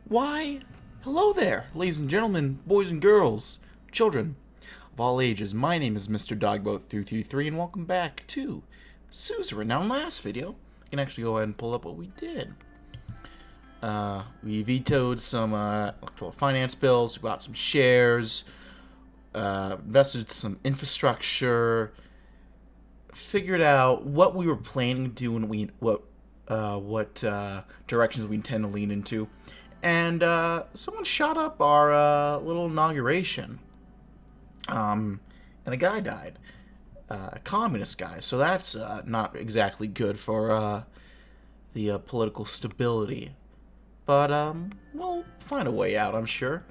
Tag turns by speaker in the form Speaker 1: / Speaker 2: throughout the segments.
Speaker 1: Why, hello there, ladies and gentlemen, boys and girls, children of all ages. My name is Mr. Dogboat333, and welcome back to Suzerain. Now, in the last video, I can actually go ahead and pull up what we did. We vetoed some electoral finance bills, we bought some shares, invested some infrastructure, figured out what we were planning to do and what directions we intend to lean into. And someone shot up our little inauguration. And a guy died. A communist guy. So that's not exactly good for the political stability. But we'll find a way out, I'm sure.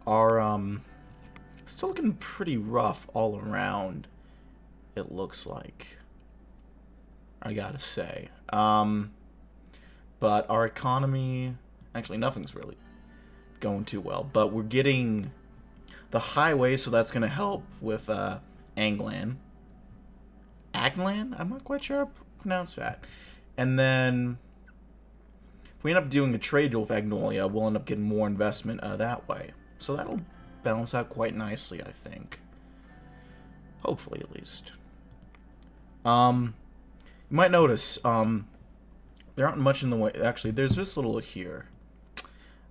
Speaker 1: Our still looking pretty rough all around, it looks like. I gotta say. But our economy... Actually, nothing's really going too well, but we're getting the highway, so that's going to help with Anglan. Aglan? I'm not quite sure how to pronounce that. And then, if we end up doing a trade deal with Agnolia, we'll end up getting more investment that way. So that'll balance out quite nicely, I think. Hopefully, at least. You might notice, there aren't much in the way. Actually, there's this little here.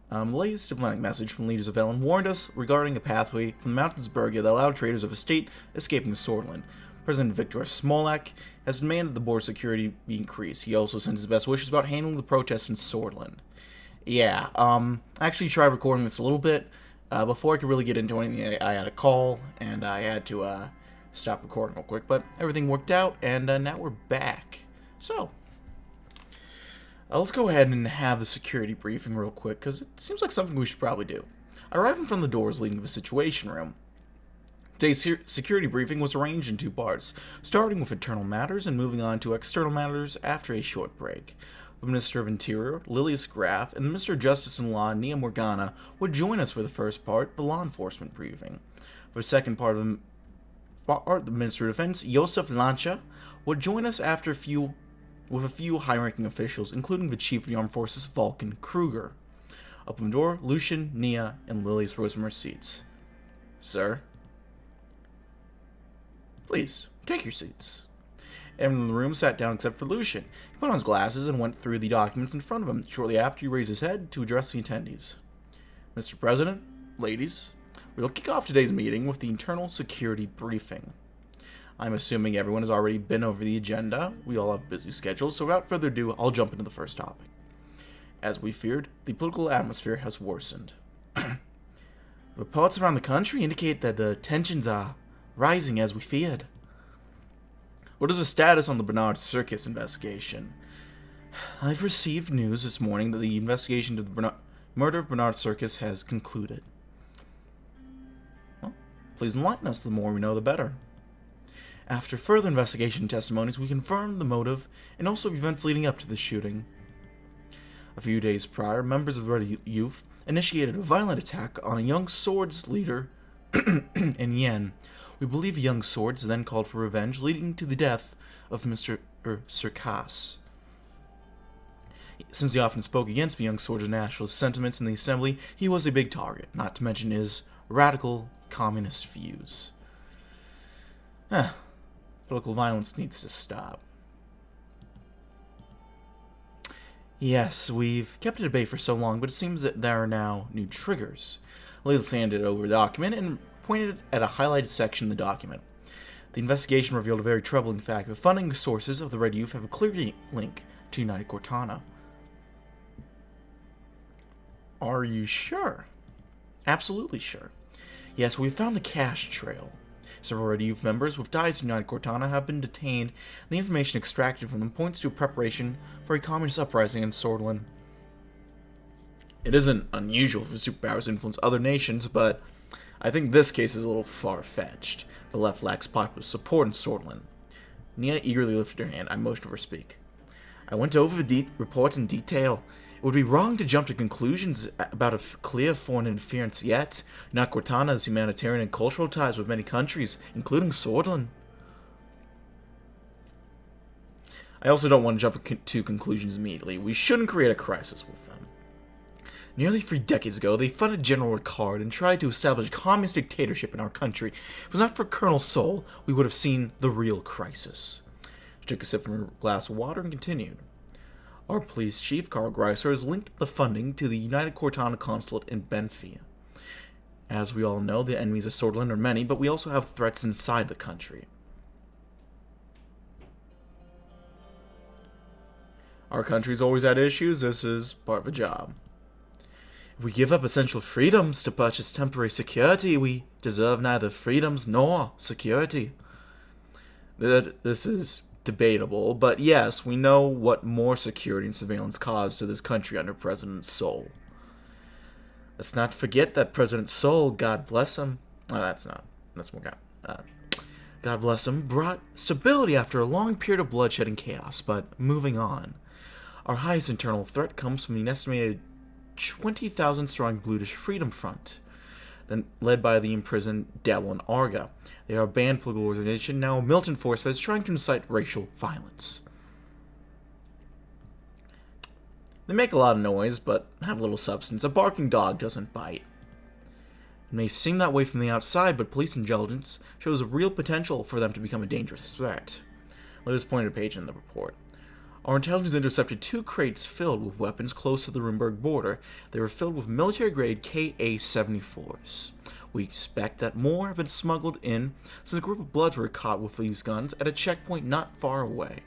Speaker 1: The latest diplomatic message from leaders of Ellen warned us regarding a pathway from the mountains of Bergia that allowed traders of a state escaping to Swordland. President Viktor Smolak has demanded the border security be increased. He also sends his best wishes about handling the protests in Swordland. Yeah, I actually tried recording this a little bit. Before I could really get into anything, I had a call, and I had to stop recording real quick. But everything worked out, and now we're back. So... let's go ahead and have a security briefing real quick, because it seems like something we should probably do. I arrived in front of the doors leading to the Situation Room. Today's security briefing was arranged in two parts, starting with internal matters and moving on to external matters after a short break. The Minister of Interior, Lilius Graf, and the Minister of Justice-in-Law, Nia Morgana, would join us for the first part, the law enforcement briefing. For the second part of the Minister of Defense, Josef Lancha, would join us after with a few high-ranking officials, including the Chief of the Armed Forces, Vulcan Kruger. Open the door, Lucian, Nia, and Lilius rose from her seats. Sir? Please, take your seats. Everyone in the room sat down except for Lucian. He put on his glasses and went through the documents in front of him. Shortly after, he raised his head to address the attendees. Mr. President, ladies, we will kick off today's meeting with the internal security briefing. I'm assuming everyone has already been over the agenda. We all have busy schedules, so without further ado, I'll jump into the first topic. As we feared, the political atmosphere has worsened. Reports around the country indicate that the tensions are rising as we feared. What is the status on the Bernard Circus investigation? I've received news this morning that the investigation into the murder of Bernard Circus has concluded. Well, please enlighten us. The more we know, the better. After further investigation and testimonies, we confirmed the motive and also events leading up to the shooting. A few days prior, members of the Red Youth initiated a violent attack on a young swords leader in Yen. We believe young swords then called for revenge, leading to the death of Mr. Circas. Since he often spoke against the young swords' nationalist sentiments in the assembly, he was a big target, not to mention his radical communist views. Political violence needs to stop. Yes, we've kept it at bay for so long, but it seems that there are now new triggers. Lilius handed over the document and pointed at a highlighted section of the document. The investigation revealed a very troubling fact. The funding sources of the Red Youth have a clear link to United Cortana. Are you sure? Absolutely sure. Yes, we've found the cash trail. Several Red Youth members with ties to United Cortana have been detained, and the information extracted from them points to a preparation for a communist uprising in Swordland. It isn't unusual for superpowers to influence other nations, but I think this case is a little far-fetched. The left lacks popular support in Swordland. Nia eagerly lifted her hand. I motioned for her to speak. I went over the report in detail. It would be wrong to jump to conclusions about a clear foreign interference yet. United Cortana has humanitarian and cultural ties with many countries, including Swordland. I also don't want to jump to conclusions immediately. We shouldn't create a crisis with them. Nearly 3 decades ago, they funded General Ricard and tried to establish a communist dictatorship in our country. If it was not for Colonel Sol, we would have seen the real crisis. She took a sip from her glass of water and continued. Our police chief, Karl Greiser, has linked the funding to the United Cortana Consulate in Benfia. As we all know, the enemies of Sordland are many, but we also have threats inside the country. Our country's always had issues. This is part of the job. If we give up essential freedoms to purchase temporary security, we deserve neither freedoms nor security. This is debatable, but yes, we know what more security and surveillance caused to this country under President Sol. Let's not forget that President Sol, God bless him, that's more God bless him, brought stability after a long period of bloodshed and chaos. But moving on, our highest internal threat comes from an estimated 20,000 strong Bludish Freedom Front, then led by the imprisoned Devil and Arga. They are a banned political organization, now a militant force that is trying to incite racial violence. They make a lot of noise, but have little substance. A barking dog doesn't bite. It may seem that way from the outside, but police intelligence shows a real potential for them to become a dangerous threat. Let us point to a page in the report. Our intelligence intercepted 2 crates filled with weapons close to the Rumberg border. They were filled with military-grade KA-74s. We expect that more have been smuggled in, since a group of Bloods were caught with these guns at a checkpoint not far away.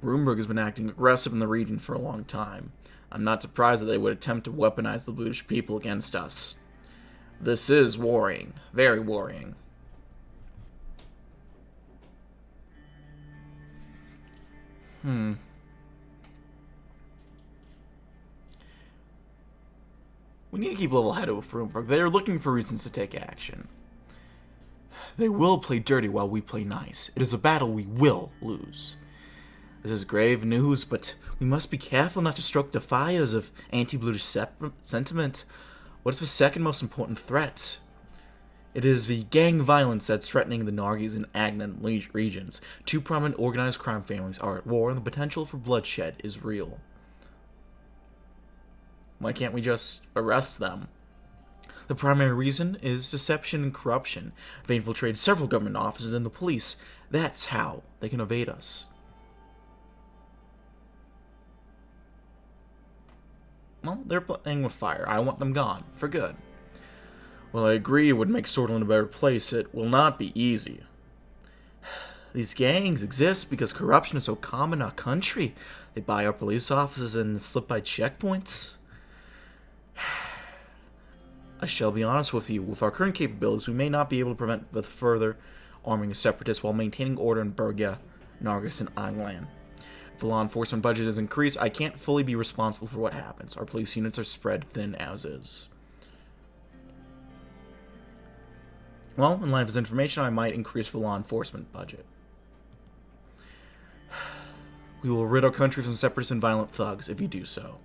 Speaker 1: Rumberg has been acting aggressive in the region for a long time. I'm not surprised that they would attempt to weaponize the Bludish people against us. This is worrying. Very worrying. We need to keep level-headed with Rumberg. They are looking for reasons to take action. They will play dirty while we play nice. It is a battle we will lose. This is grave news, but we must be careful not to stroke the fires of anti-Bludish sentiment. What is the second most important threat? It is the gang violence that's threatening the Nargis and Agnan regions. 2 prominent organized crime families are at war, and the potential for bloodshed is real. Why can't we just arrest them? The primary reason is deception and corruption. They infiltrated several government offices and the police. That's how they can evade us. Well, they're playing with fire. I want them gone, for good. Well, I agree it would make Sordland a better place. It will not be easy. These gangs exist because corruption is so common in our country. They buy our police offices and slip by checkpoints. I shall be honest with you. With our current capabilities, we may not be able to prevent the further arming of separatists while maintaining order in Bergia, Nargis, and Anglan. If the law enforcement budget is increased, I can't fully be responsible for what happens. Our police units are spread thin as is. Well, in light of this information, I might increase the law enforcement budget. We will rid our country from separatists and violent thugs if you do so.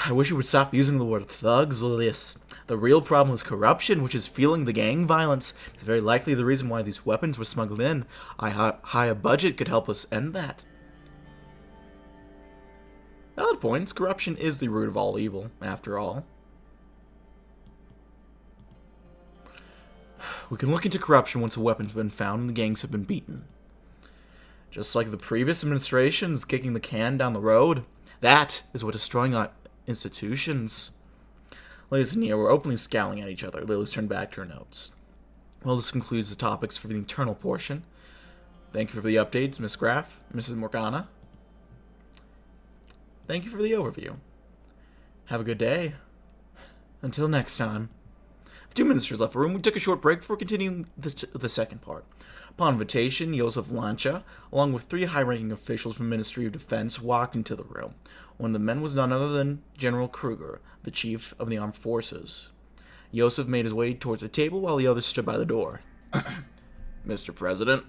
Speaker 1: I wish you would stop using the word thugs, Lilius. The real problem is corruption, which is fueling the gang violence. It's very likely the reason why these weapons were smuggled in. A higher budget could help us end that. Valid points. Corruption is the root of all evil, after all. We can look into corruption once the weapons have been found and the gangs have been beaten. Just like the previous administrations kicking the can down the road. That is what destroying our institutions. Lilius and Nia were openly scowling at each other. Lilius turned back to her notes. Well, this concludes the topics for the internal portion. Thank you for the updates, Miss Graff, Mrs. Morgana. Thank you for the overview. Have a good day. Until next time. 2 ministers left the room. We took a short break before continuing the second part. Upon invitation, Josef Lancha, along with 3 high-ranking officials from the Ministry of Defense, walked into the room. One of the men was none other than General Kruger, the chief of the armed forces. Josef made his way towards the table while the others stood by the door. Mr. President.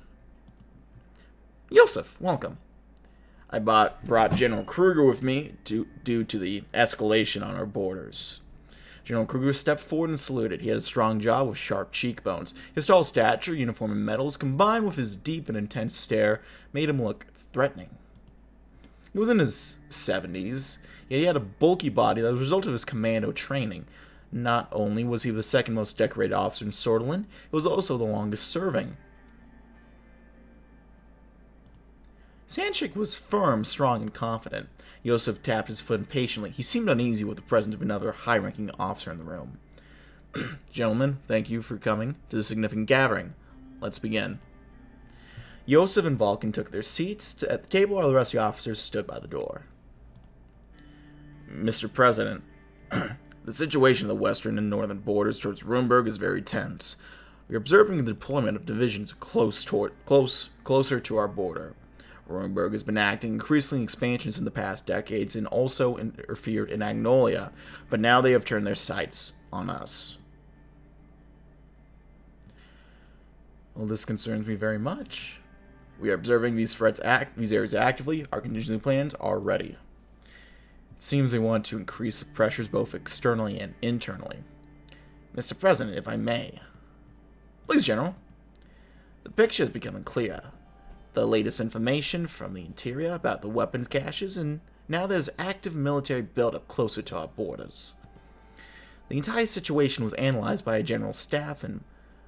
Speaker 1: Josef, welcome. I brought General Kruger with me due to the escalation on our borders. General Kruger stepped forward and saluted. He had a strong jaw with sharp cheekbones. His tall stature, uniform and medals, combined with his deep and intense stare, made him look threatening. He was in his 70s. Yet he had a bulky body that was a result of his commando training. Not only was he the second most decorated officer in Sutherland, he was also the longest serving. His handshake was firm, strong, and confident. Yosef tapped his foot impatiently. He seemed uneasy with the presence of another high-ranking officer in the room. Gentlemen, thank you for coming to this significant gathering. Let's begin. Yosef and Vulcan took their seats at the table while the rest of the officers stood by the door. Mr. President, the situation of the western and northern borders towards Rumberg is very tense. We are observing the deployment of divisions closer to our border. Rumberg has been acting increasing expansions in the past decades and also interfered in Agnolia, but now they have turned their sights on us. Well, this concerns me very much. We are observing these areas actively. Our contingency plans are ready. It seems they want to increase the pressures both externally and internally. Mr. President, if I may. Please, General. The picture is becoming clear. The latest information from the interior about the weapons caches, and now there's active military buildup closer to our borders. The entire situation was analyzed by a general staff, and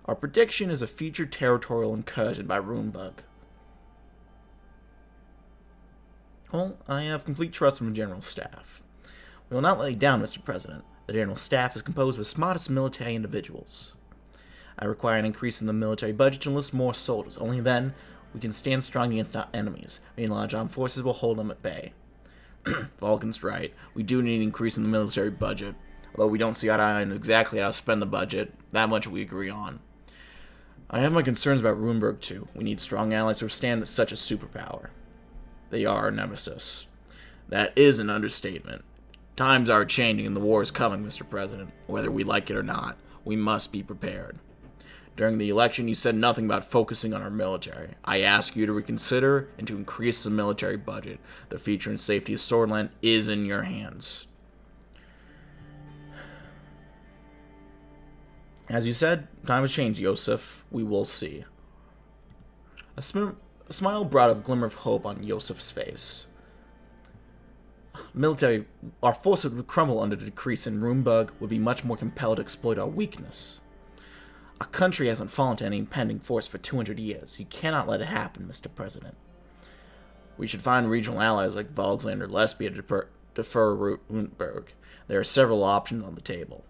Speaker 1: our prediction is a future territorial incursion by Rumberg. Well, I have complete trust in the general staff. We will not let you down, Mr. President. The general staff is composed of the smartest military individuals. I require an increase in the military budget to enlist more soldiers. Only then we can stand strong against our enemies. Meanwhile, armed forces will hold them at bay. Vulcan's right. We do need an increase in the military budget. Although we don't see eye to eye on exactly how to spend the budget, that much we agree on. I have my concerns about Rumberg, too. We need strong allies to withstand such a superpower. They are our nemesis. That is an understatement. Times are changing and the war is coming, Mr. President. Whether we like it or not, we must be prepared. During the election, you said nothing about focusing on our military. I ask you to reconsider and to increase the military budget. The future and safety of Swordland is in your hands. As you said, time has changed, Yosef. We will see. A smile brought a glimmer of hope on Yosef's face. Our force would crumble under the decrease, and Rumberg would be much more compelled to exploit our weakness. Our country hasn't fallen to any impending force for 200 years. You cannot let it happen, Mr. President. We should find regional allies like Volksland or Lesbia to defer Rumberg. There are several options on the table.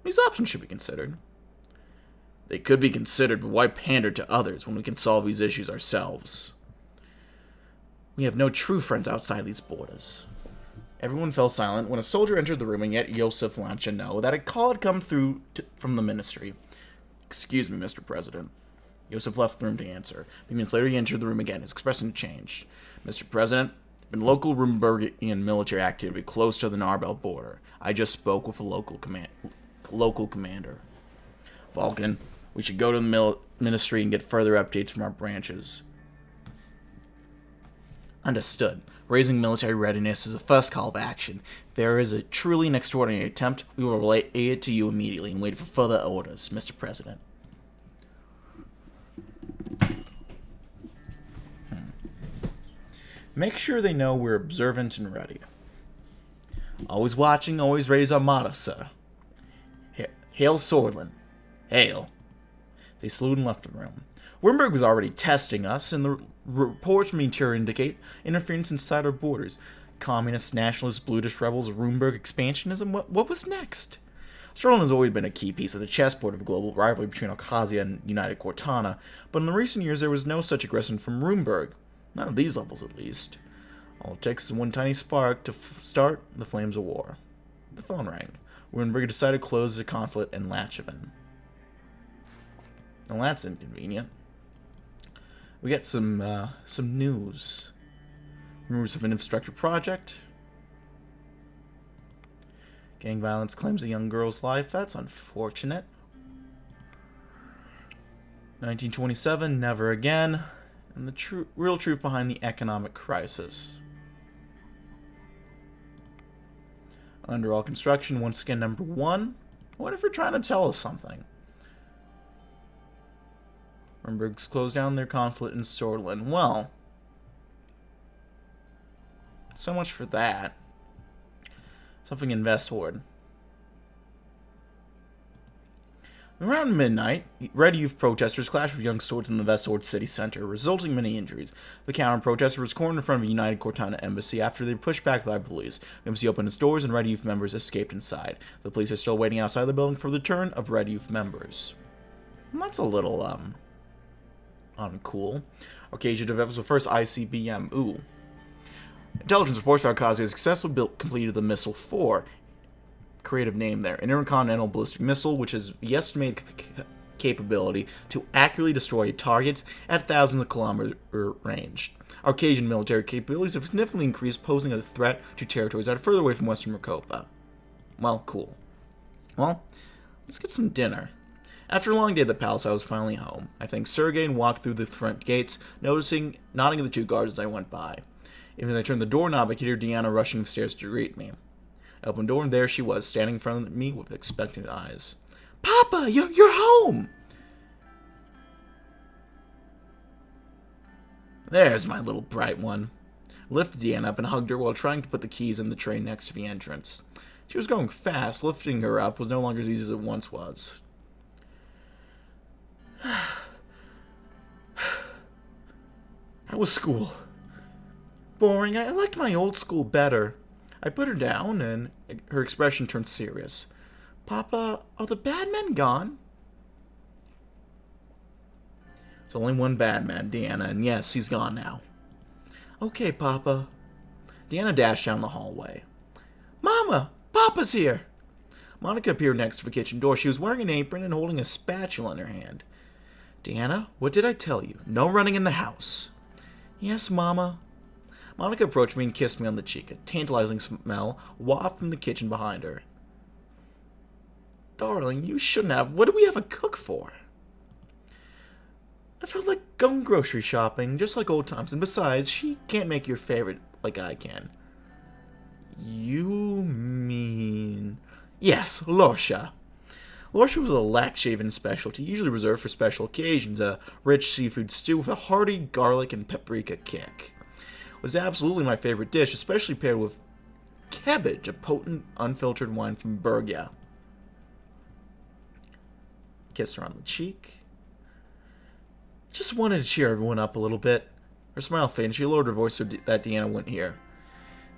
Speaker 1: These options should be considered. They could be considered, but why pander to others when we can solve these issues ourselves? We have no true friends outside these borders. Everyone fell silent when a soldier entered the room, and yet Yosef let you know that a call had come through from the ministry. Excuse me, Mr. President. Yosef left the room to answer. A few minutes later, he entered the room again, expressing a change. Mr. President, there's been local Rumbergian military activity close to the Narbel border. I just spoke with a local commander. Vulcan, we should go to the ministry and get further updates from our branches. Understood. Raising military readiness is the first call of action. If there is a truly and extraordinary attempt, we will relay it to you immediately and wait for further orders, Mr. President. Make sure they know we're observant and ready. Always watching, always raise our motto, sir. Hail Swordland. Hail. They saluted and left the room. Rumberg was already testing us, and the reports from the interior indicate interference inside our borders. Communist, nationalist, blutish rebels, Rumberg expansionism. What was next? Swordland has always been a key piece of the chessboard of global rivalry between Abkhazia and United Cortana, but in the recent years there was no such aggression from Rumberg. Not at these levels, at least. All it takes is one tiny spark to start the flames of war. The phone rang. Rumberg decided to close the consulate in Lachhaven. Well, that's inconvenient. We got some news. Rumors of an infrastructure project. Gang violence claims a young girl's life. That's unfortunate. 1927, never again. And the real truth behind the economic crisis. Under all construction, once again, number 1. What if they're trying to tell us something? Rumberg's closed down their consulate in Swordland. Well, So much for that. Something in Westward. Around midnight, Red Youth protesters clashed with young swords in the Westward city center, resulting in many injuries. The counter-protester was cornered in front of a United Cortana embassy after they were pushed back by police. The embassy opened its doors and Red Youth members escaped inside. The police are still waiting outside the building for the return of Red Youth members. That's a little, uncool. Occasion develops the first ICBM. Ooh. Intelligence reports found Kazuya successfully completed the Missile 4. Creative name there. An intercontinental ballistic missile, which has the estimated capability to accurately destroy targets at thousands of kilometer range. Caucasian military capabilities have significantly increased, posing a threat to territories that are further away from Western Makopa. Well, cool. Well, let's get some dinner. After a long day at the palace, I was finally home. I thanked Sergei and walked through the front gates, nodding at the two guards as I went by. Even as I turned the doorknob, I could hear Deanna rushing upstairs to greet me. I opened the door, and there she was, standing in front of me with expectant eyes. Papa, you're home! There's my little bright one. I lifted Deanna up and hugged her while trying to put the keys in the tray next to the entrance. She was going fast. Lifting her up was no longer as easy as it once was. How was school? Boring. I liked my old school better. I put her down, and her expression turned serious. Papa, are the bad men gone? There's only one bad man, Deanna, and yes, he's gone now. Okay, Papa. Deanna dashed down the hallway. Mama! Papa's here! Monica appeared next to the kitchen door. She was wearing an apron and holding a spatula in her hand. Deanna, what did I tell you? No running in the house. Yes, Mama. Monica approached me and kissed me on the cheek. A tantalizing smell wafted from the kitchen behind her. Darling, you shouldn't have. What do we have a cook for? I felt like going grocery shopping, just like old times. And besides, she can't make your favorite like I can. You mean... Yes, Lorsha. Lorsha was a lac-shaven specialty, usually reserved for special occasions. A rich seafood stew with a hearty garlic and paprika kick. Was absolutely my favorite dish, especially paired with cabbage, a potent, unfiltered wine from Bergia. Kissed her on the cheek. Just wanted to cheer everyone up a little bit. Her smile faded, and she lowered her voice so that Deanna wouldn't hear.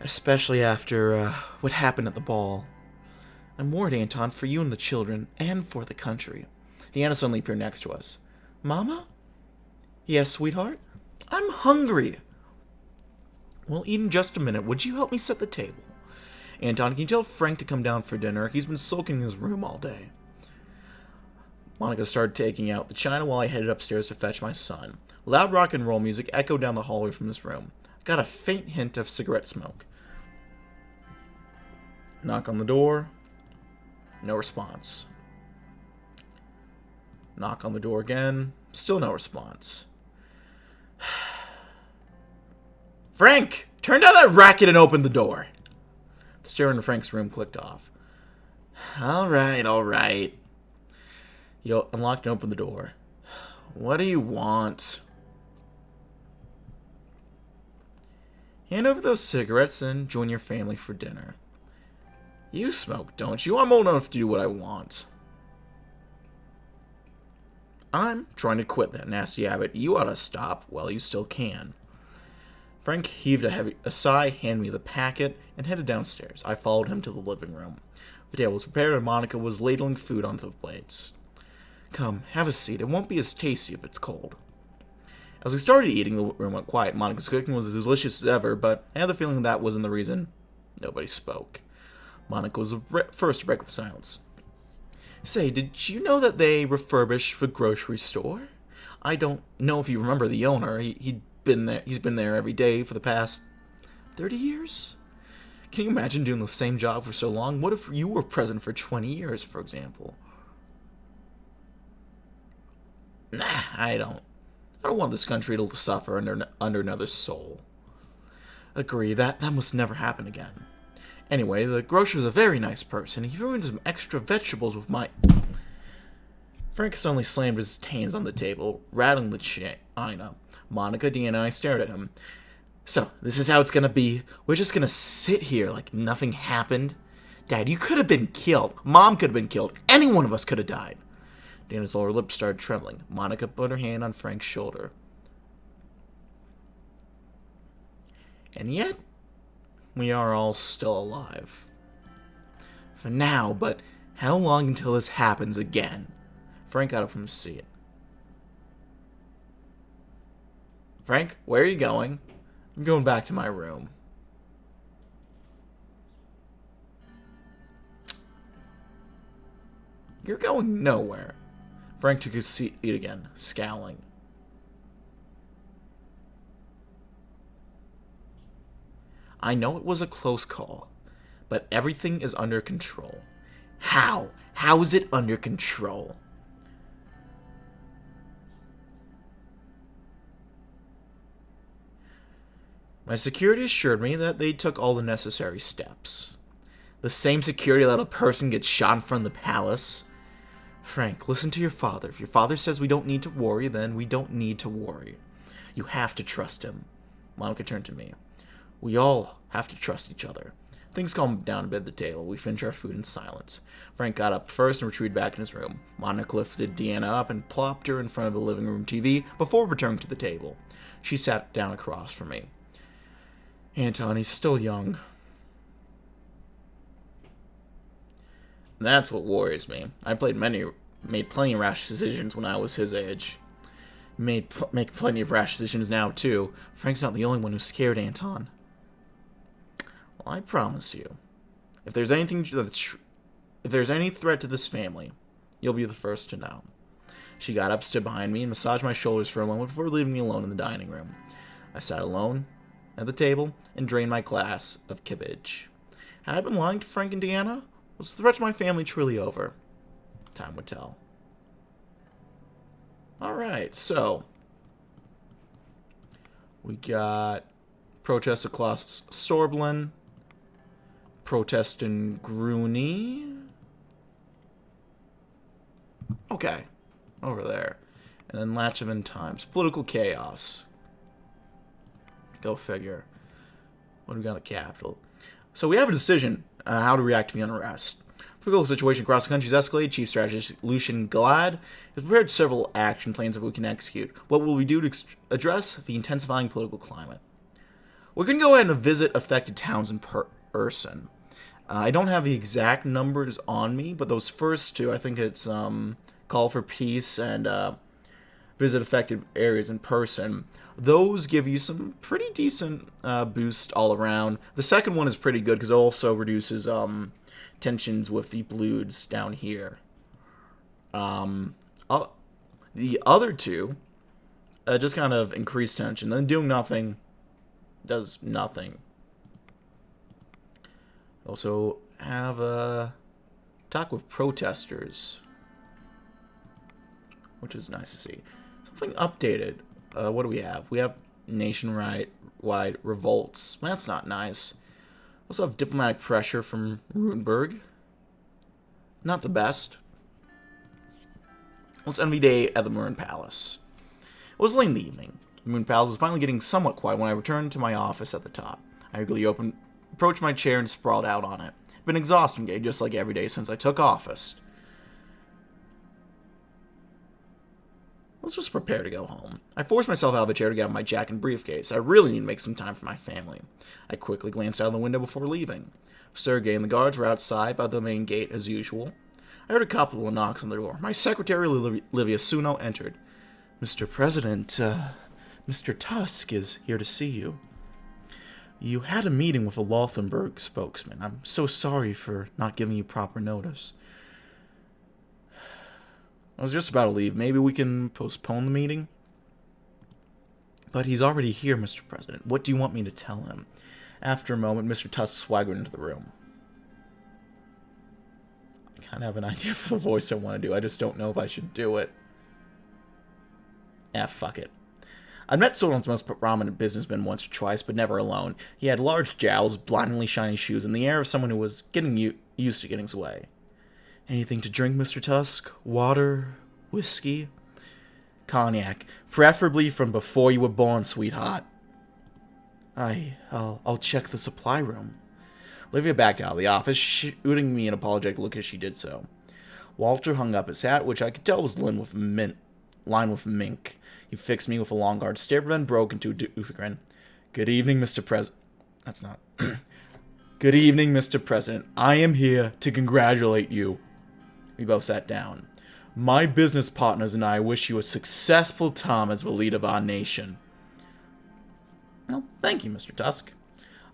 Speaker 1: Especially after what happened at the ball. I'm worried, Anton, for you and the children, and for the country. Deanna suddenly appeared next to us. Mama? Yes, sweetheart? I'm hungry. We'll eat in just a minute. Would you help me set the table? Anton, can you tell Frank to come down for dinner? He's been sulking in his room all day. Monica started taking out the china while I headed upstairs to fetch my son. Loud rock and roll music echoed down the hallway from his room. I got a faint hint of cigarette smoke. Knock on the door. No response. Knock on the door again. Still no response. Frank! Turn down that racket and open the door. The stereo in Frank's room clicked off. Alright, alright. He unlocked and opened the door. What do you want? Hand over those cigarettes and join your family for dinner. You smoke, don't you? I'm old enough to do what I want. I'm trying to quit that nasty habit. You ought to stop while you still can. Frank heaved a sigh, handed me the packet, and headed downstairs. I followed him to the living room. The table was prepared, and Monica was ladling food onto the plates. Come, have a seat. It won't be as tasty if it's cold. As we started eating, the room went quiet. Monica's cooking was as delicious as ever, but I had the feeling that wasn't the reason. Nobody spoke. Monica was the first to break with silence. Say, did you know that they refurbish the grocery store? I don't know if you remember the owner. He's been there every day for the past 30 years? Can you imagine doing the same job for so long? What if you were president for 20 years, for example? Nah, I don't want this country to suffer under another soul. Agree, that must never happen again. Anyway, the grocer's a very nice person. He threw in some extra vegetables with my... Frank suddenly slammed his hands on the table, rattling the china. Monica, Deanna, and I stared at him. So, this is how it's gonna be. We're just gonna sit here like nothing happened. Dad, you could have been killed. Mom could have been killed. Any one of us could have died. Dana's lower lip started trembling. Monica put her hand on Frank's shoulder. And yet, we are all still alive. For now, but how long until this happens again? Frank got up from his seat. Frank, where are you going? I'm going back to my room. You're going nowhere. Frank took his seat again, scowling. I know it was a close call, but everything is under control. How? How is it under control? My security assured me that they took all the necessary steps. The same security that let a person get shot in front of the palace. Frank, listen to your father. If your father says we don't need to worry, then we don't need to worry. You have to trust him. Monica turned to me. We all have to trust each other. Things calmed down a bit at the table. We finished our food in silence. Frank got up first and retreated back in his room. Monica lifted Deanna up and plopped her in front of the living room TV before returning to the table. She sat down across from me. Anton, he's still young. That's what worries me. I made plenty of rash decisions when I was his age. Make plenty of rash decisions now, too. Frank's not the only one who's scared, Anton. Well, I promise you, if there's any threat to this family, you'll be the first to know. She got up, stood behind me, and massaged my shoulders for a moment before leaving me alone in the dining room. I sat alone at the table and drained my glass of kibbage. Had I been lying to Frank and Deanna? Was the threat to my family truly over? Time would tell. Alright, so we got protest across Storblin, protest in Grooney. Okay, over there. And then Latchavan Times. Political chaos. Go figure. What do we got at Capital? So we have a decision how to react to the unrest. Political situation across the country is escalated. Chief Strategist Lucian Glad has prepared several action plans that we can execute. What will we do to address the intensifying political climate? We're going to go ahead and visit affected towns in person. I don't have the exact numbers on me, but those first two, I think it's Call for Peace and visit affected areas in person. Those give you some pretty decent boost all around. The second one is pretty good because it also reduces tensions with the Bloods down here. The other two just kind of increase tension. Then doing nothing does nothing. Also have a talk with protesters, which is nice to see. Something updated. What do we have? We have nationwide revolts. That's not nice. Also have diplomatic pressure from Rutenberg. Not the best. It's Envy Day at the Marin Palace. It was late in the evening. The Marin Palace was finally getting somewhat quiet when I returned to my office at the top. I eagerly approached my chair and sprawled out on it. It's been an exhausting day, just like every day since I took office. Let's just prepare to go home. I forced myself out of the chair to get out my jacket and briefcase. I really need to make some time for my family. I quickly glanced out the window before leaving. Sergei and the guards were outside by the main gate as usual. I heard a couple of knocks on the door. My secretary, Livia Suno, entered. Mr. President, Mr. Tusk is here to see you. You had a meeting with a Lothenberg spokesman. I'm so sorry for not giving you proper notice. I was just about to leave. Maybe we can postpone the meeting? But he's already here, Mr. President. What do you want me to tell him? After a moment, Mr. Tusk swaggered into the room. I kind of have an idea for the voice I want to do. I just don't know if I should do it. Fuck it. I've met Soren's most prominent businessman once or twice, but never alone. He had large jowls, blindingly shiny shoes, and the air of someone who was getting used to getting his way. Anything to drink, Mr. Tusk? Water? Whiskey? Cognac. Preferably from before you were born, sweetheart. I'll check the supply room. Olivia backed out of the office, shooting me an apologetic look as she did so. Walter hung up his hat, which I could tell was lined with mink. He fixed me with a long hard stare, then broke into a doofy grin. Good evening, Mr. President. That's not. Good evening, Mr. President. I am here to congratulate you. We both sat down. My business partners and I wish you a successful time as the leader of our nation. Well, thank you, Mr. Tusk.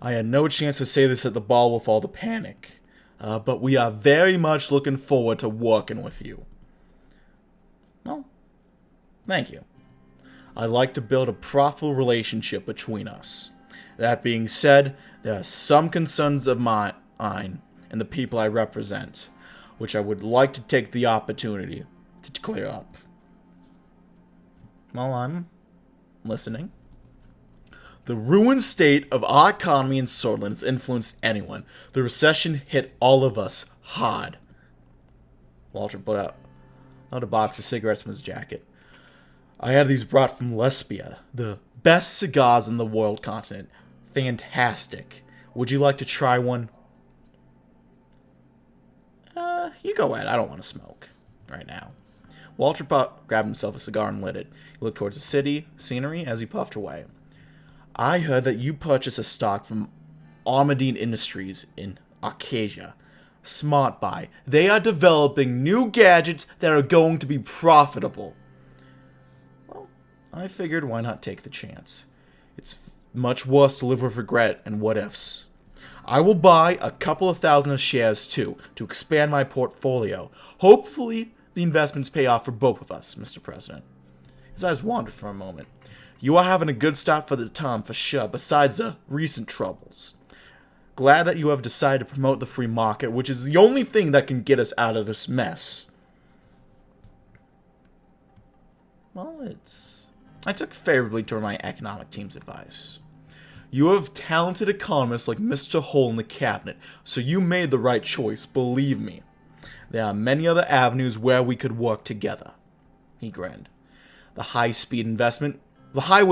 Speaker 1: I had no chance to say this at the ball with all the panic, but we are very much looking forward to working with you. Well, thank you. I'd like to build a profitable relationship between us. That being said, there are some concerns of mine and the people I represent, which I would like to take the opportunity to clear up. Well, I'm listening. The ruined state of our economy in Swordsland has influenced anyone. The recession hit all of us hard. Walter put out a box of cigarettes from his jacket. I had these brought from Lesbia, the best cigars in the world continent. Fantastic. Would you like to try one? You go ahead. I don't want to smoke right now. Walter grabbed himself a cigar and lit it. He looked towards the scenery as he puffed away. I heard that you purchased a stock from Armadine Industries in Arcadia. Smart buy. They are developing new gadgets that are going to be profitable. Well, I figured why not take the chance. It's much worse to live with regret and what-ifs. I will buy a couple of thousand of shares too, to expand my portfolio. Hopefully, the investments pay off for both of us, Mr. President. His eyes wandered for a moment. You are having a good start for the term for sure, besides the recent troubles. Glad that you have decided to promote the free market, which is the only thing that can get us out of this mess. Well, I took favorably toward my economic team's advice. You have talented economists like Mr. Hole in the cabinet, so you made the right choice, believe me. There are many other avenues where we could work together. He grinned. The highway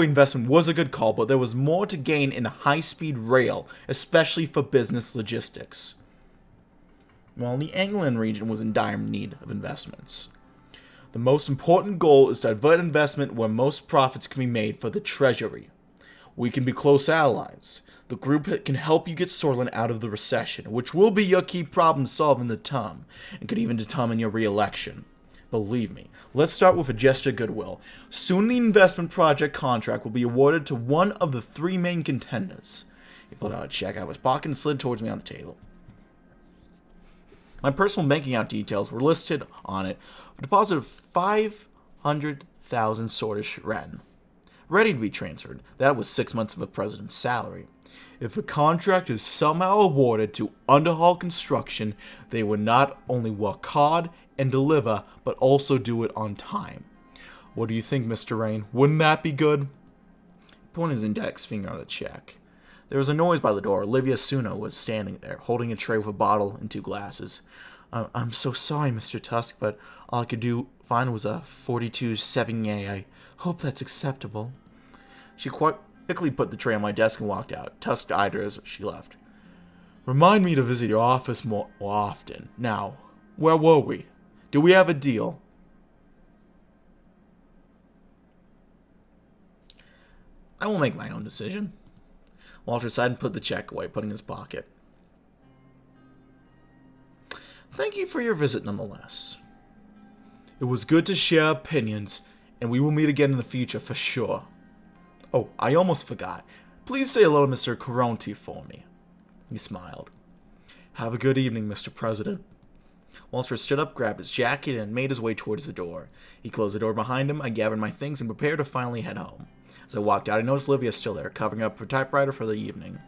Speaker 1: investment was a good call, but there was more to gain in a high-speed rail, especially for business logistics. Well, the England region was in dire need of investments. The most important goal is to divert investment where most profits can be made for the Treasury. We can be close allies. The group can help you get Swordsland out of the recession, which will be your key problem to solve in the term, and could even determine your re-election. Believe me, let's start with a gesture of goodwill. Soon the investment project contract will be awarded to one of the three main contenders. He pulled out a check out of his pocket and slid towards me on the table. My personal banking account details were listed on it, a deposit of 500,000 Swordish Ren. Ready to be transferred. That was 6 months of a president's salary. If a contract is somehow awarded to Underhall Construction, they would not only work hard and deliver, but also do it on time. What do you think, Mr. Rain? Wouldn't that be good? He pointed his index finger on the check. There was a noise by the door. Olivia Suno was standing there, holding a tray with a bottle and 2 glasses. I'm so sorry, Mr. Tusk, but all I could find was a 42 Sevigny. I hope that's acceptable. She quickly put the tray on my desk and walked out. Tusk eyed her as she left. Remind me to visit your office more often. Now, where were we? Do we have a deal? I will make my own decision. Walter sighed and put the check away, putting it in his pocket. Thank you for your visit nonetheless. It was good to share opinions, and we will meet again in the future for sure. Oh, I almost forgot. Please say hello to Mr. Coronti for me. He smiled. Have a good evening, Mr. President. Walter stood up, grabbed his jacket, and made his way towards the door. He closed the door behind him. I gathered my things and prepared to finally head home. As I walked out, I noticed Olivia still there, covering up her typewriter for the evening.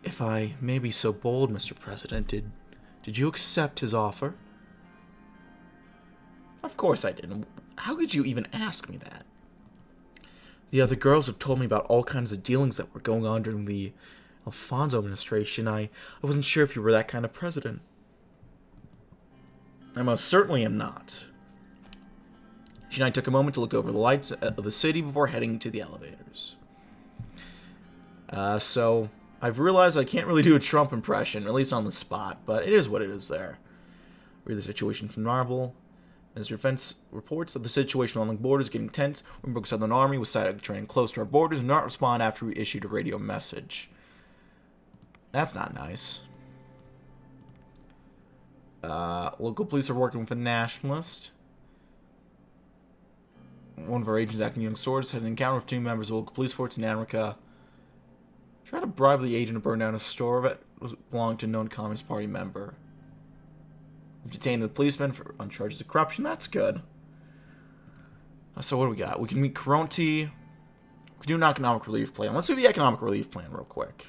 Speaker 1: If I may be so bold, Mr. President, did you accept his offer? Of course I didn't. How could you even ask me that? The other girls have told me about all kinds of dealings that were going on during the Alfonso administration. I wasn't sure if you were that kind of president. I most certainly am not. She and I took a moment to look over the lights of the city before heading to the elevators. So I've realized I can't really do a Trump impression, at least on the spot, but it is what it is there. Read the situation from Marble. As defense reports that the situation along the border is getting tense, Limburg Southern Army was sighted training close to our borders and not respond after we issued a radio message. That's not nice. Local police are working with a nationalist. One of our agents acting young swords had an encounter with two members of local police force in America. Tried to bribe the agent to burn down a store that belonged to a known Communist Party member. We've detained the policeman on charges of corruption. That's good. So what do we got? We can meet Caronti. We can do an economic relief plan. Let's do the economic relief plan real quick.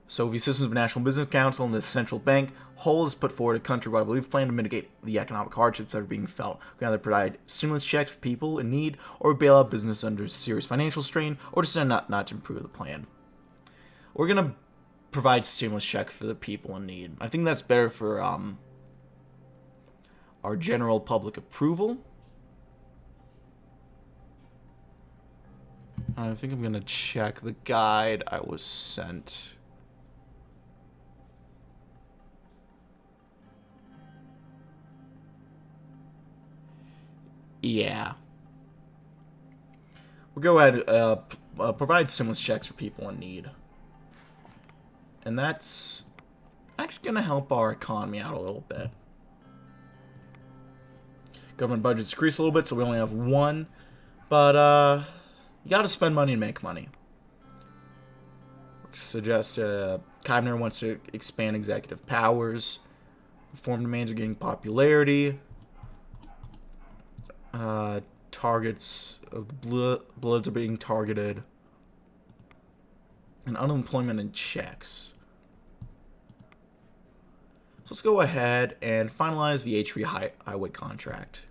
Speaker 1: So with the assistance of the National Business Council and the Central Bank, Hull has put forward a countrywide relief plan to mitigate the economic hardships that are being felt. We can either provide stimulus checks for people in need, or bail out business under serious financial strain, or to send not to improve the plan. We're going to provide stimulus checks for the people in need. I think that's better for our general public approval. I think I'm going to check the guide I was sent. Yeah. We'll go ahead and provide stimulus checks for people in need. And that's actually going to help our economy out a little bit. Government budget's decreased a little bit, so we only have one. But, you got to spend money and make money. Suggest Kibner wants to expand executive powers. Reform demands are getting popularity. Targets of the Bloods are being targeted. And unemployment and checks. So let's go ahead and finalize the H3 highway contract.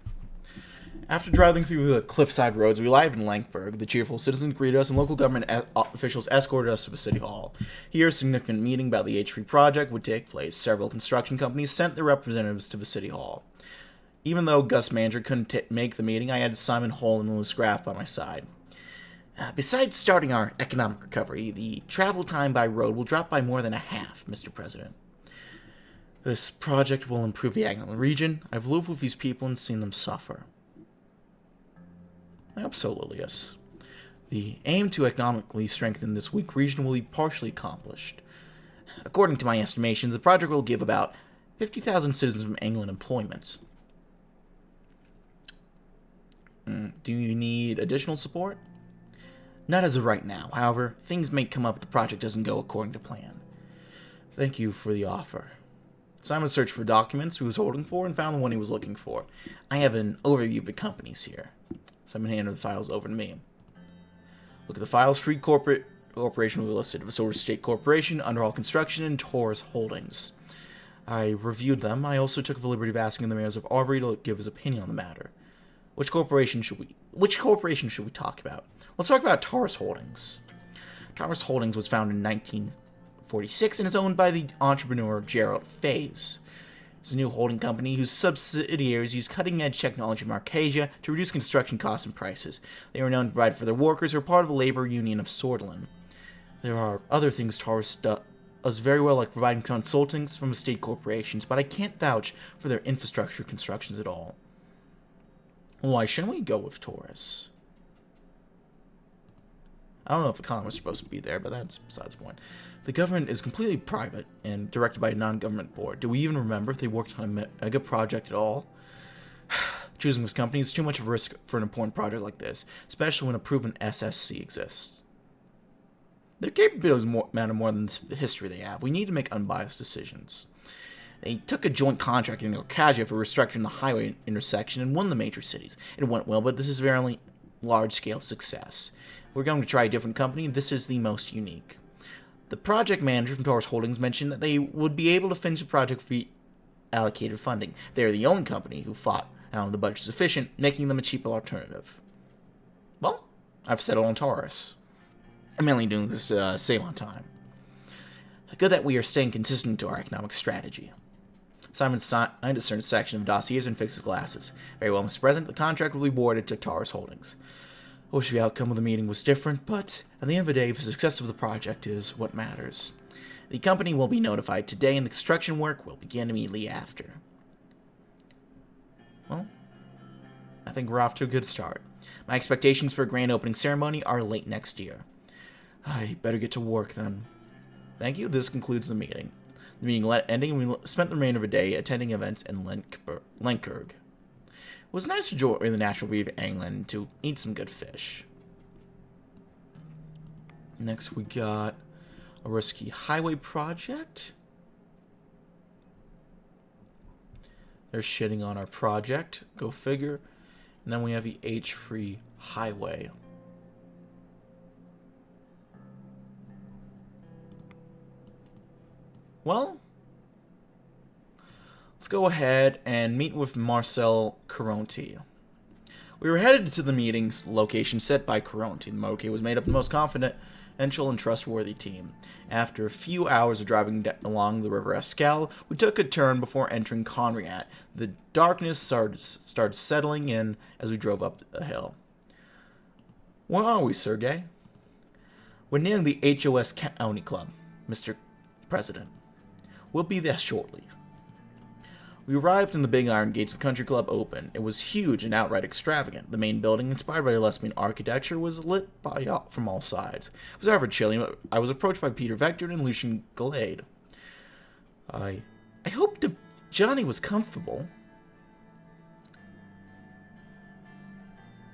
Speaker 1: After driving through the cliffside roads, we arrived in Lankburg. The cheerful citizens greeted us, and local government officials escorted us to the city hall. Here, a significant meeting about the H3 project would take place. Several construction companies sent their representatives to the city hall. Even though Gus Manger couldn't make the meeting, I had Simon Hull and Louis Graff by my side. Besides starting our economic recovery, the travel time by road will drop by more than a half, Mr. President. This project will improve the Agneland region. I've lived with these people and seen them suffer. Absolutely, yes. The aim to economically strengthen this weak region will be partially accomplished. According to my estimations, the project will give about 50,000 citizens from England employment. Do you need additional support? Not as of right now. However, things may come up if the project doesn't go according to plan. Thank you for the offer. Simon searched for documents he was holding for and found the one he was looking for. I have an overview of the companies here. Simon handed the files over to me. Look at the files. Free Corporation will be listed. Vasora State Corporation, Underhall Construction, and Taurus Holdings. I reviewed them. I also took the liberty of asking the mayors of Aubrey to give his opinion on the matter. Which corporation should we talk about? Let's talk about Taurus Holdings. Taurus Holdings was founded in 1946 and is owned by the entrepreneur Gerald Faze. It's a new holding company whose subsidiaries use cutting-edge technology from Arcadia to reduce construction costs and prices. They are known to provide for their workers who are part of the labor union of Swordland. There are other things Taurus does very well, like providing consultings from state corporations, but I can't vouch for their infrastructure constructions at all. Why shouldn't we go with Taurus? I don't know if economists are supposed to be there, but that's besides the point. The government is completely private and directed by a non-government board. Do we even remember if they worked on a mega project at all? Choosing this company is too much of a risk for an important project like this, especially when a proven SSC exists. Their capabilities matter more than the history they have. We need to make unbiased decisions. They took a joint contract in Arcadia for restructuring the highway intersection and won the major cities. It went well, but this is a very large-scale success. We're going to try a different company. This is the most unique. The project manager from Taurus Holdings mentioned that they would be able to finish the project for allocated funding. They are the only company who fought out the budget sufficient, making them a cheaper alternative. Well, I've settled on Taurus. I'm mainly doing this to save on time. Good that we are staying consistent to our economic strategy. Simon signed a certain section of dossiers and fixed his glasses. Very well, Mr. President, the contract will be awarded to Taurus Holdings. I wish the outcome of the meeting was different, but at the end of the day, the success of the project is what matters. The company will be notified today, and the construction work will begin immediately after. Well, I think we're off to a good start. My expectations for a grand opening ceremony are late next year. I better get to work then. Thank you. This concludes the meeting. The meeting ending, we spent the remainder of the day attending events in Lenkirk. It was nice to enjoy the natural beauty of England to eat some good fish. Next, we got a risky highway project. They're shitting on our project. Go figure. And then we have the H-free highway. Well, let's go ahead and meet with Marcel Caronti. We were headed to the meeting's location set by Caronti. The motorcade was made up of the most confident, and trustworthy team. After a few hours of driving along the River Escale, we took a turn before entering Conriat. The darkness started settling in as we drove up a hill. Where are we, Sergey? We're near the HOS County Club, Mr. President. We'll be there shortly. We arrived in the big iron gates of Country Club open. It was huge and outright extravagant. The main building, inspired by lesbian architecture, was lit from all sides. It was ever chilly. I was approached by Peter Vector and Lucian Gallade. I hoped Johnny was comfortable.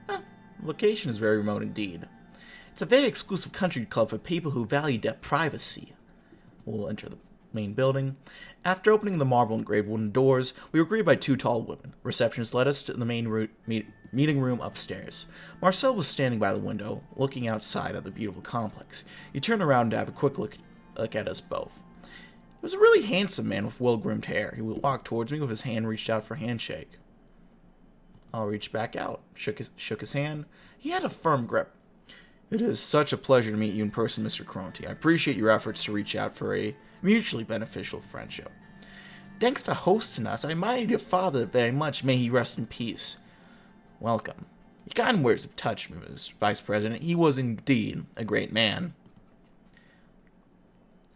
Speaker 1: The location is very remote indeed. It's a very exclusive country club for people who value their privacy. We'll enter the main building. After opening the marble engraved wooden doors, we were greeted by two tall women. Receptionists led us to the main meeting room upstairs. Marcel was standing by the window, looking outside at the beautiful complex. He turned around to have a quick look at us both. He was a really handsome man with well-groomed hair. He walked towards me with his hand reached out for a handshake. I reached back out, shook his hand. He had a firm grip. It is such a pleasure to meet you in person, Mr. Caronti. I appreciate your efforts to reach out for a mutually beneficial friendship. Thanks for hosting us. I admire your father very much. May he rest in peace. Welcome. Your kind words have touched me, Mr. Vice President. He was indeed a great man.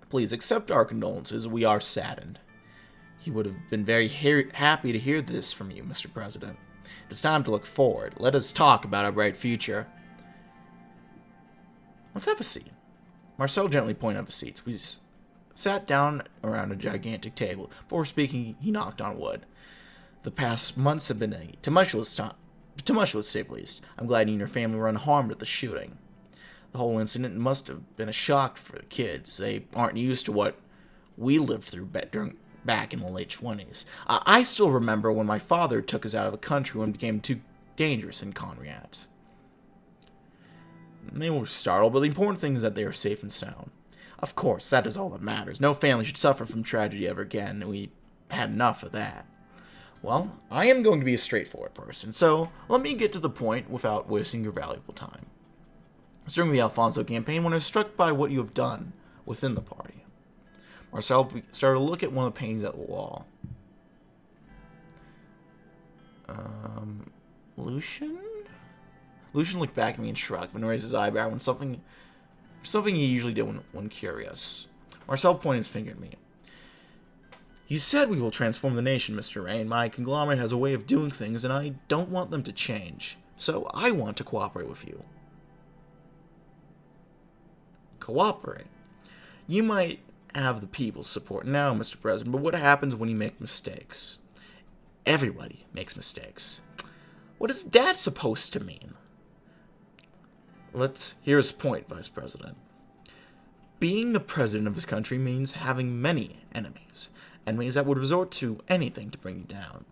Speaker 1: Please accept our condolences. We are saddened. He would have been very happy to hear this from you, Mr. President. It's time to look forward. Let us talk about our bright future. Let's have a seat. Marcel gently pointed out the seats. We sat down around a gigantic table. Before speaking, he knocked on wood. The past months have been a tumultuous to say the least. I'm glad you and your family were unharmed at the shooting. The whole incident must have been a shock for the kids. They aren't used to what we lived through back in the late 20s. I still remember when my father took us out of the country when it became too dangerous in Conriat. They were startled, but the important thing is that they are safe and sound. Of course, that is all that matters. No family should suffer from tragedy ever again, and we had enough of that. Well, I am going to be a straightforward person, so let me get to the point without wasting your valuable time. It was during the Alfonso campaign when I was struck by what you have done within the party. Marcel started to look at one of the paintings at the wall. Lucian? Lucian looked back at me and shrugged, and raised his eyebrow when something he usually did when curious. Marcel pointed his finger at me. You said we will transform the nation, Mr. Rain. My conglomerate has a way of doing things, and I don't want them to change. So I want to cooperate with you. Cooperate? You might have the people's support now, Mr. President, but what happens when you make mistakes? Everybody makes mistakes. What is that supposed to mean? Let's hear his point, Vice President. Being the president of this country means having many enemies. Enemies that would resort to anything to bring you down.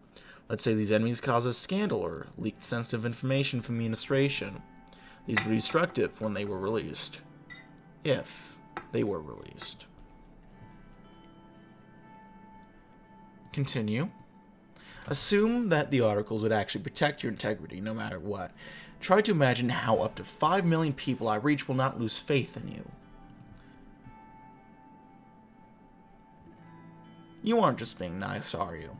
Speaker 1: Let's say these enemies cause a scandal or leak sensitive information from the administration. These would be destructive when they were released. If they were released. Continue. Assume that the articles would actually protect your integrity no matter what. Try to imagine how up to 5 million people I reach will not lose faith in you. You aren't just being nice, are you?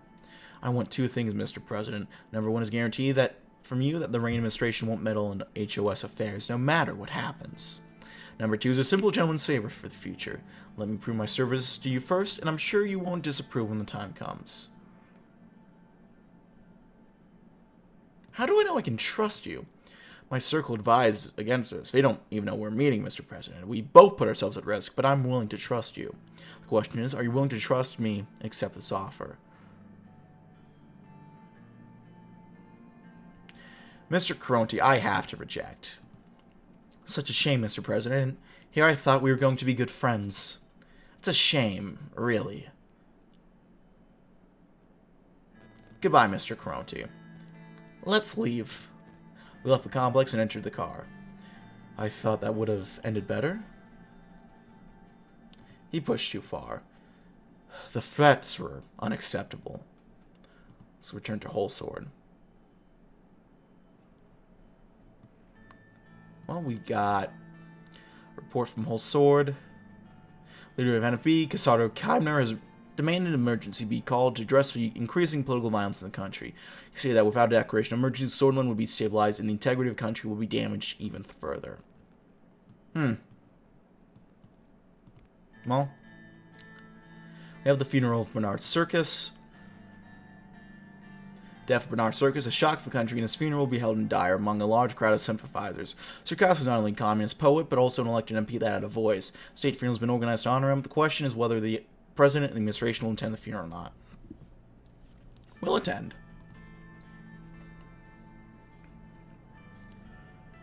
Speaker 1: I want two things, Mr. President. Number one is guarantee that from you that the Reign administration won't meddle in HOS affairs, no matter what happens. Number 2 is a simple gentleman's favor for the future. Let me prove my service to you first, and I'm sure you won't disapprove when the time comes. How do I know I can trust you? My circle advised against this. They don't even know we're meeting, Mr. President. We both put ourselves at risk, but I'm willing to trust you. The question is, are you willing to trust me and accept this offer? Mr. Caronte, I have to reject. Such a shame, Mr. President. Here I thought we were going to be good friends. It's a shame, really. Goodbye, Mr. Caronte. Let's leave. We left the complex and entered the car. I thought that would have ended better. He pushed too far. The threats were unacceptable. Let's return to Whole Sword. Well, we got a report from Whole Sword. Leader of NFB, Casado Kibner, has demanded an emergency be called to address the increasing political violence in the country. He said that without a declaration of emergency, Swordland would be stabilized and the integrity of the country will be damaged even further. Well, we have the funeral of Bernard Circus. Death of Bernard Circus, a shock for the country, and his funeral will be held in Dire among a large crowd of sympathizers. Circus was not only a communist poet, but also an elected MP that had a voice. State funeral has been organized to honor him. The question is whether the President and the administration will attend the funeral or not. We'll attend.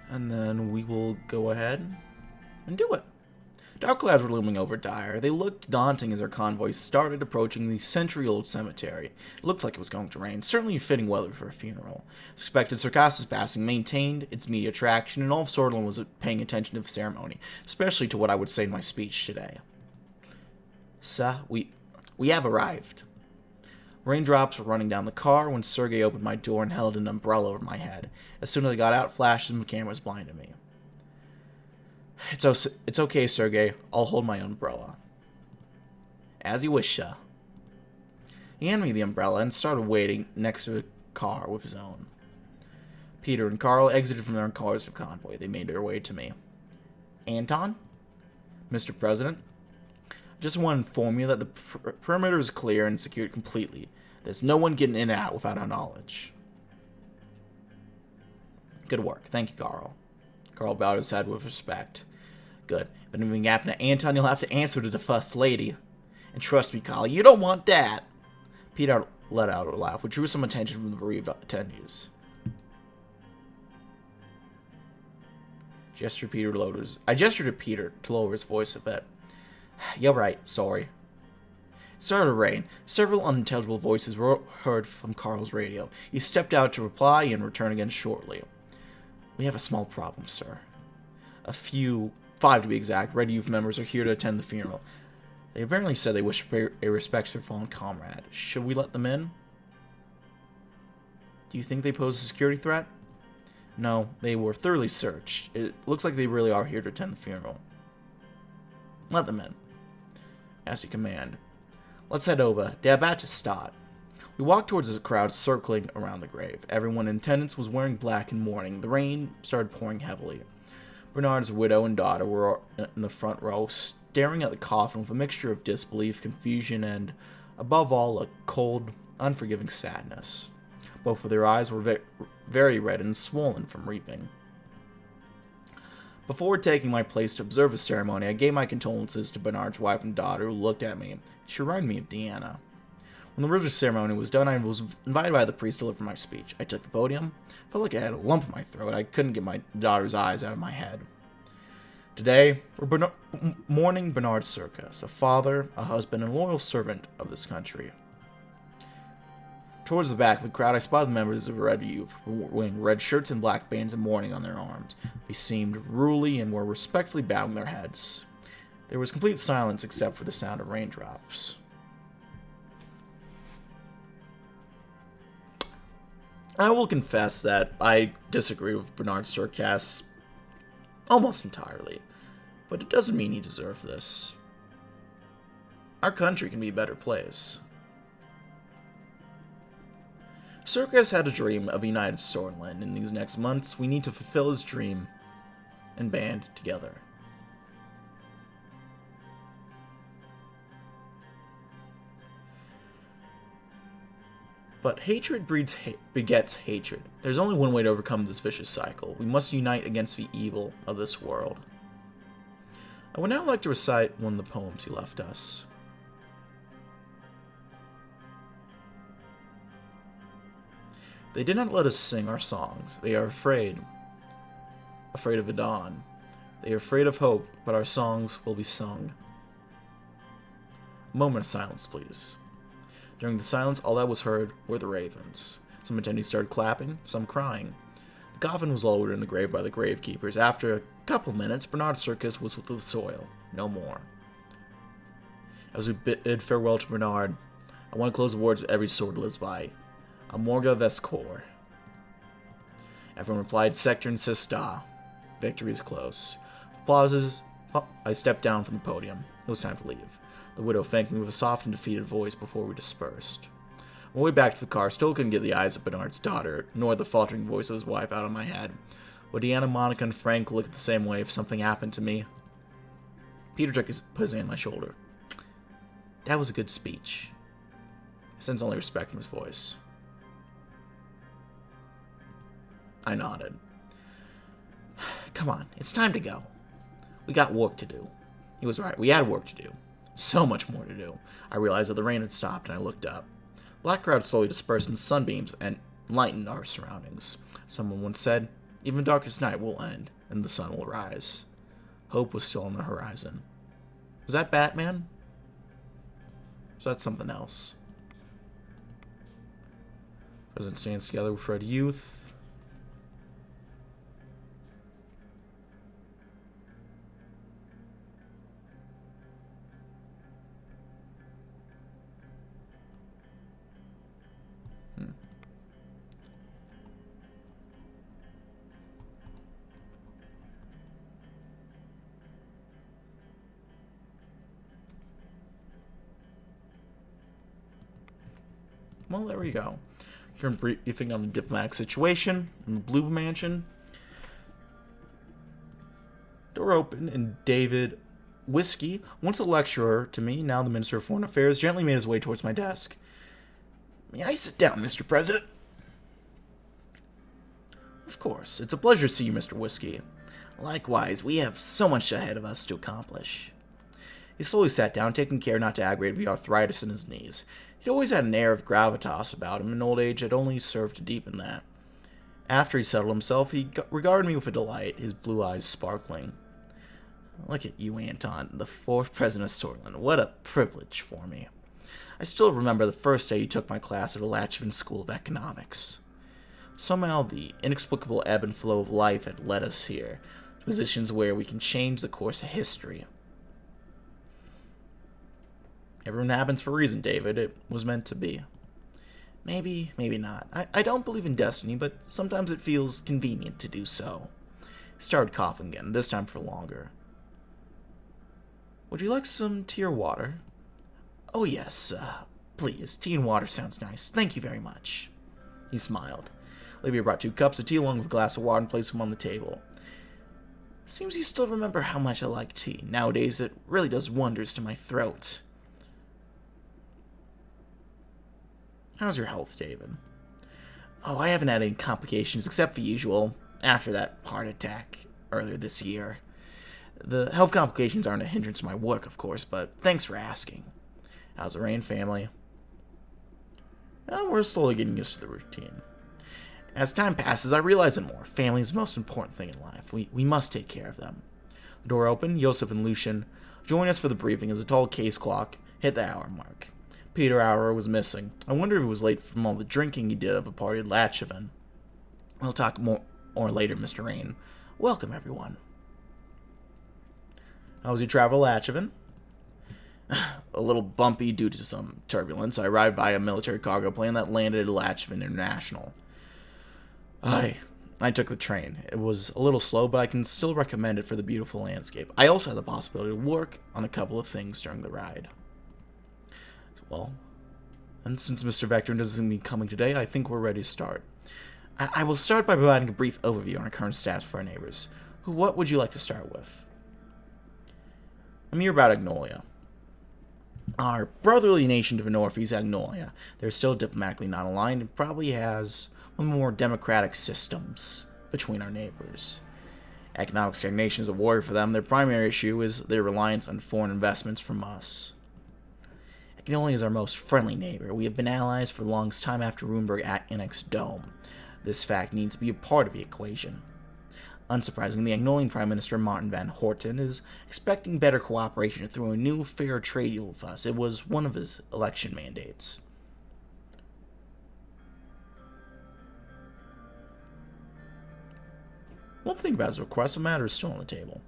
Speaker 1: And then we will go ahead and do it. Dark clouds were looming over Dire. They looked daunting as our convoy started approaching the century-old cemetery. It looked like it was going to rain, certainly fitting weather for a funeral. As expected, Circas's passing maintained its media attraction, and all of Swordland was paying attention to the ceremony, especially to what I would say in my speech today. Sir, we have arrived. Raindrops were running down the car when Sergei opened my door and held an umbrella over my head. As soon as I got out, flashes and cameras blinded me. It's okay, Sergei. I'll hold my umbrella. As you wish, sir. He handed me the umbrella and started waiting next to the car with his own. Peter and Carl exited from their cars of convoy. They made their way to me. Anton? Mr. President? I just want to inform you that the perimeter is clear and secured completely. There's no one getting in and out without our knowledge. Good work. Thank you, Carl. Carl bowed his head with respect. Good. If anything happened to Anton, you'll have to answer to the First Lady. And trust me, Carl, you don't want that. Peter let out a laugh, which drew some attention from the bereaved attendees. I gestured to Peter to lower his voice a bit. You're right, sorry. It started to rain. Several unintelligible voices were heard from Carl's radio. He stepped out to reply and returned again shortly. We have a small problem, sir. 5 to be exact, Red Youth members are here to attend the funeral. They apparently said they wish to pay a respect to their fallen comrade. Should we let them in? Do you think they pose a security threat? No, they were thoroughly searched. It looks like they really are here to attend the funeral. Let them in. As you command. Let's head over. They're about to start. We walked towards the crowd circling around the grave. Everyone in attendance was wearing black in mourning. The rain started pouring heavily. Bernard's widow and daughter were in the front row, staring at the coffin with a mixture of disbelief, confusion, and, above all, a cold, unforgiving sadness. Both of their eyes were very red and swollen from weeping. Before taking my place to observe the ceremony, I gave my condolences to Bernard's wife and daughter, who looked at me. She reminded me of Deanna. When the religious ceremony was done, I was invited by the priest to deliver my speech. I took the podium. I felt like I had a lump in my throat. I couldn't get my daughter's eyes out of my head. Today, we're mourning Bernard Circus, a father, a husband, and loyal servant of this country. Towards the back of the crowd, I spotted members of Red Youth, wearing red shirts and black bands of mourning on their arms. They seemed ruly and were respectfully bowing their heads. There was complete silence except for the sound of raindrops. I will confess that I disagree with Bernard Circus almost entirely, but it doesn't mean he deserved this. Our country can be a better place. Circus had a dream of a united Storyland. In these next months, we need to fulfill his dream and band together. But hatred begets hatred. There's only one way to overcome this vicious cycle. We must unite against the evil of this world. I would now like to recite one of the poems he left us. They did not let us sing our songs. They are afraid of the dawn. They are afraid of hope, but our songs will be sung. A moment of silence, please. During the silence, all that was heard were the ravens. Some attendees started clapping, some crying. The coffin was lowered in the grave by the gravekeepers. After a couple minutes, Bernard Circus was with the soil. No more. As we bid farewell to Bernard, I want to close the words with every sword lives by. Amorga Vescor. Everyone replied, Sector and Sista. Victory is close. Applauses. I stepped down from the podium. It was time to leave. The widow thanked me with a soft and defeated voice before we dispersed. On my way back to the car, still couldn't get the eyes of Bernard's daughter, nor the faltering voice of his wife out of my head. Would Deanna, Monica, and Frank look the same way if something happened to me? Peter put his hand on my shoulder. That was a good speech. I sensed only respect in his voice. I nodded. Come on, it's time to go. We got work to do. He was right, we had work to do. So much more to do. I realized that the rain had stopped and I looked up. Black crowd slowly dispersed in sunbeams and lightened our surroundings. Someone once said, even darkest night will end and the sun will rise. Hope was still on the horizon. Was that Batman? Was that something else? President stands together with Fred Youth. Well, there we go. Here I'm briefing on the diplomatic situation in the Blue Mansion. Door open, and David Whiskey, once a lecturer to me, now the Minister of Foreign Affairs, gently made his way towards my desk. May I sit down, Mr. President? Of course. It's a pleasure to see you, Mr. Whiskey. Likewise, we have so much ahead of us to accomplish. He slowly sat down, taking care not to aggravate the arthritis in his knees. He'd always had an air of gravitas about him, and old age had only served to deepen that. After he settled himself, he regarded me with a delight, his blue eyes sparkling. Look at you, Anton, the 4th president of Storyland. What a privilege for me. I still remember the first day you took my class at the Latchman School of Economics. Somehow the inexplicable ebb and flow of life had led us here, to positions where we can change the course of history. Everyone happens for a reason, David. It was meant to be. Maybe, maybe not. I don't believe in destiny, but sometimes it feels convenient to do so. He started coughing again, this time for longer. Would you like some tea or water? Oh yes, please. Tea and water sounds nice. Thank you very much. He smiled. Olivia brought 2 cups of tea along with a glass of water and placed them on the table. Seems you still remember how much I like tea. Nowadays, it really does wonders to my throat. How's your health, David? Oh, I haven't had any complications except the usual after that heart attack earlier this year. The health complications aren't a hindrance to my work, of course, but thanks for asking. How's the Rain family? We're slowly getting used to the routine. As time passes, I realize it more. Family is the most important thing in life. We must take care of them. The door opened. Joseph and Lucian joined us for the briefing as a tall case clock hit the hour mark. Peter Auer was missing. I wonder if he was late from all the drinking he did at a party at Latchaven. We'll talk more later, Mr. Rain. Welcome, everyone. How was your travel to Latchaven? A little bumpy due to some turbulence. I arrived by a military cargo plane that landed at Latchaven International. I took the train. It was a little slow, but I can still recommend it for the beautiful landscape. I also had the possibility to work on a couple of things during the ride. Well, And since Mr. Vector doesn't be coming today, I think we're ready to start. I will start by providing a brief overview on our current status for our neighbors. What would you like to start with? I'm here about Agnolia. Our brotherly nation to the north is Agnolia. They're still diplomatically not aligned and probably has one of the more democratic systems between our neighbors. Economic stagnation is a worry for them. Their primary issue is their reliance on foreign investments from us. Agnolia is our most friendly neighbor. We have been allies for the longest time after Runeberg annexed Dome. This fact needs to be a part of the equation. Unsurprisingly, the Agnolian Prime Minister Martin van Horten is expecting better cooperation through a new fair trade deal with us. It was one of his election mandates. One thing about his request, the matter is still on the table.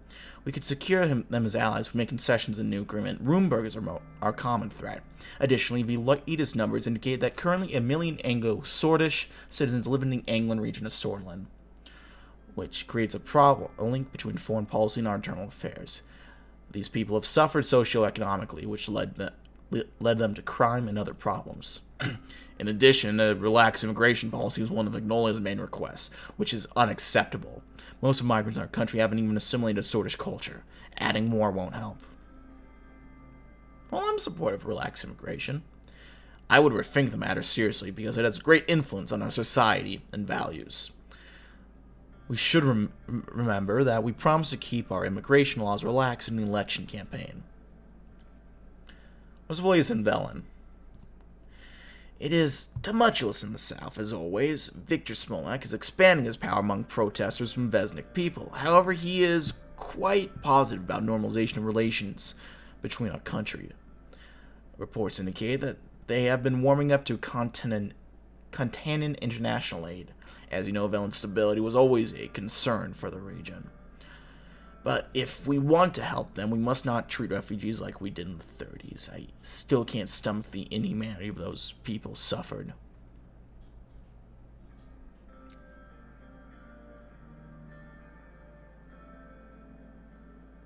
Speaker 1: We could secure them as allies for making concessions in the new agreement. Runeberg is our common threat. Additionally, the latest numbers indicate that currently 1 million Anglo-Sordish citizens live in the Anglan region of Sordland, which creates a link between foreign policy and our internal affairs. These people have suffered socioeconomically, which led them to crime and other problems. In addition, a relaxed immigration policy is one of Agnolia's main requests, which is unacceptable. Most of the migrants in our country haven't even assimilated Sordish culture. Adding more won't help. Well, I'm supportive of relaxed immigration. I would rethink the matter seriously because it has great influence on our society and values. We should remember that we promised to keep our immigration laws relaxed in the election campaign. What's the latest in Velen? It is tumultuous in the south, as always. Viktor Smolak is expanding his power among protesters from Vesnik people. However, he is quite positive about normalization of relations between our country. Reports indicate that they have been warming up to Kontanen international aid. As you know, Velen's stability was always a concern for the region. But if we want to help them, we must not treat refugees like we did in the 30s. I still can't stomach the inhumanity of those people suffered.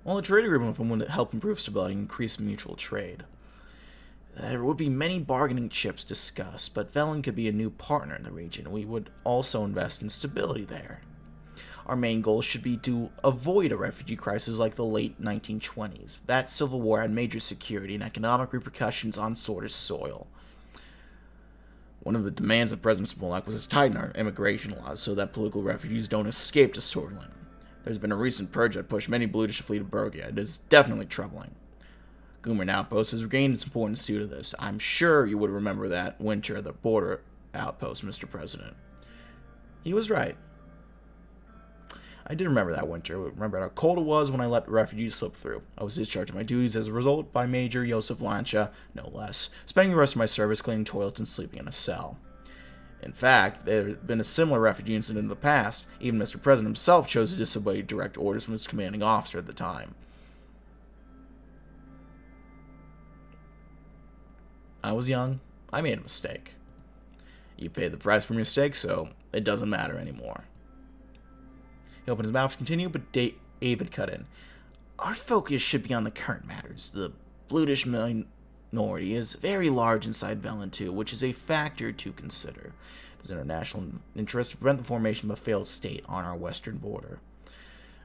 Speaker 1: While the trade agreement with them would help improve stability and increase mutual trade, there would be many bargaining chips discussed, but Velen could be a new partner in the region. We would also invest in stability there. Our main goal should be to avoid a refugee crisis like the late 1920s. That civil war had major security and economic repercussions on Sordish soil. One of the demands of President Smolak was to tighten our immigration laws so that political refugees don't escape to Sordland. There's been a recent purge that pushed many Bludish to flee to Bergia. It is definitely troubling. Gumran Outpost has regained its importance due to this. I'm sure you would remember that winter at the border outpost, Mr. President. He was right. I did remember that winter. I remember how cold it was when I let refugees slip through. I was discharged of my duties as a result by Major Josef Lancia, no less, spending the rest of my service cleaning toilets and sleeping in a cell. In fact, there had been a similar refugee incident in the past. Even Mr. President himself chose to disobey direct orders from his commanding officer at the time. I was young. I made a mistake. You paid the price for your mistake, so it doesn't matter anymore. He opened his mouth to continue, but David cut in. Our focus should be on the current matters. The Bludish minority is very large inside Velen too, which is a factor to consider. It is international interest to prevent the formation of a failed state on our western border.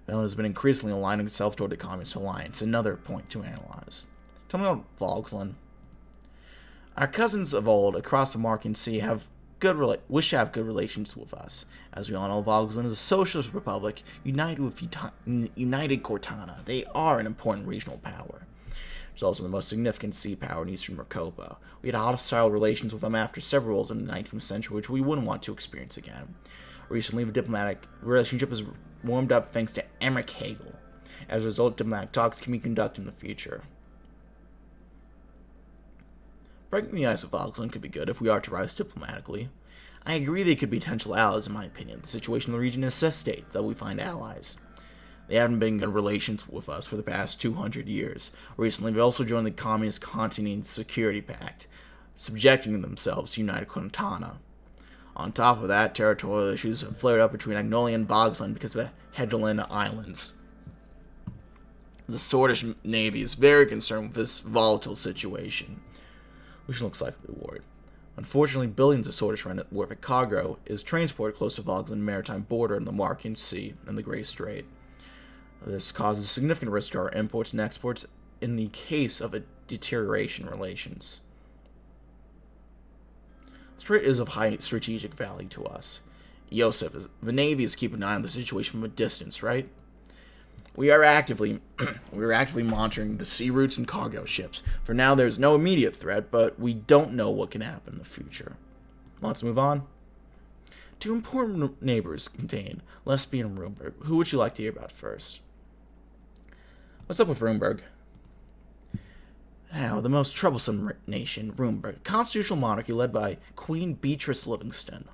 Speaker 1: Velen has been increasingly aligning itself toward the Communist Alliance, another point to analyze. Tell me about Volksland. Our cousins of old across the Markan Sea wish to have good relations with us. As we all know, Volksland is a socialist republic united with United Cortana. They are an important regional power. It's also the most significant sea power in eastern Markopa. We had hostile relations with them after several wars in the 19th century, which we wouldn't want to experience again. Recently, the diplomatic relationship has warmed up thanks to Emmerich Hegel. As a result, diplomatic talks can be conducted in the future. Breaking the ice of Volksland could be good if we are to rise diplomatically. I agree they could be potential allies in my opinion. The situation in the region necessitates that we find allies. They haven't been in good relations with us for the past 200 years. Recently, they also joined the Communist Continental Security Pact, subjecting themselves to United Cortana. On top of that, territorial issues have flared up between Agnolia and Volksland because of the Hedland Islands. The Sordish Navy is very concerned with this volatile situation, which looks likely worried. Unfortunately, billions of Suzerain worth of cargo is transported close to Volga's maritime border in the Markian Sea and the Grey Strait. This causes significant risk to our imports and exports in the case of a deterioration in relations. The strait is of high strategic value to us. Yosef, the Navy is keeping an eye on the situation from a distance, right? We are actively monitoring the sea routes and cargo ships. For now, there's no immediate threat, but we don't know what can happen in the future. Let's move on. Two important neighbors contain Lesbia and Runeberg. Who would you like to hear about first? What's up with Runeberg? Now, the most troublesome nation, Runeberg, a constitutional monarchy led by Queen Beatrice Livingston.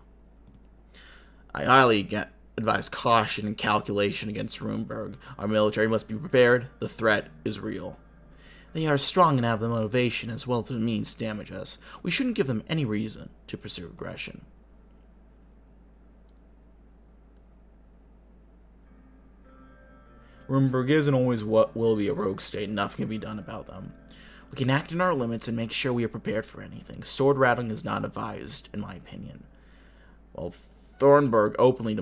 Speaker 1: I highly advise caution and calculation against Runeberg. Our military must be prepared. The threat is real. They are strong and have the motivation as well as the means to damage us. We shouldn't give them any reason to pursue aggression. Runeberg is and always will be a rogue state. Nothing can be done about them. We can act in our limits and make sure we are prepared for anything. Sword rattling is not advised, in my opinion. While Thornburg openly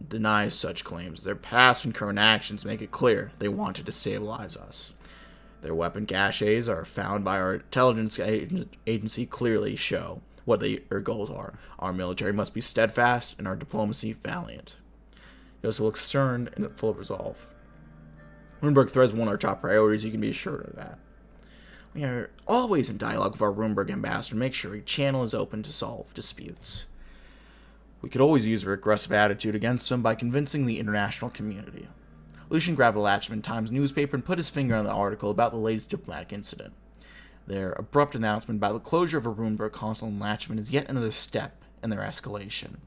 Speaker 1: denies such claims, their past and current actions make it clear they want to destabilize us. Their weapon caches are found by our intelligence agency clearly show what their goals are. Our military must be steadfast and our diplomacy valiant. He also looks stern and full of resolve. Runeberg threat is one of our top priorities, you can be assured of that. We are always in dialogue with our Runeberg ambassador to make sure a channel is open to solve disputes. We could always use their aggressive attitude against them by convincing the international community. Lucian grabbed a Latchman Times newspaper and put his finger on the article about the latest diplomatic incident. Their abrupt announcement about the closure of a Runeberg consul in Latchman is yet another step in their escalation.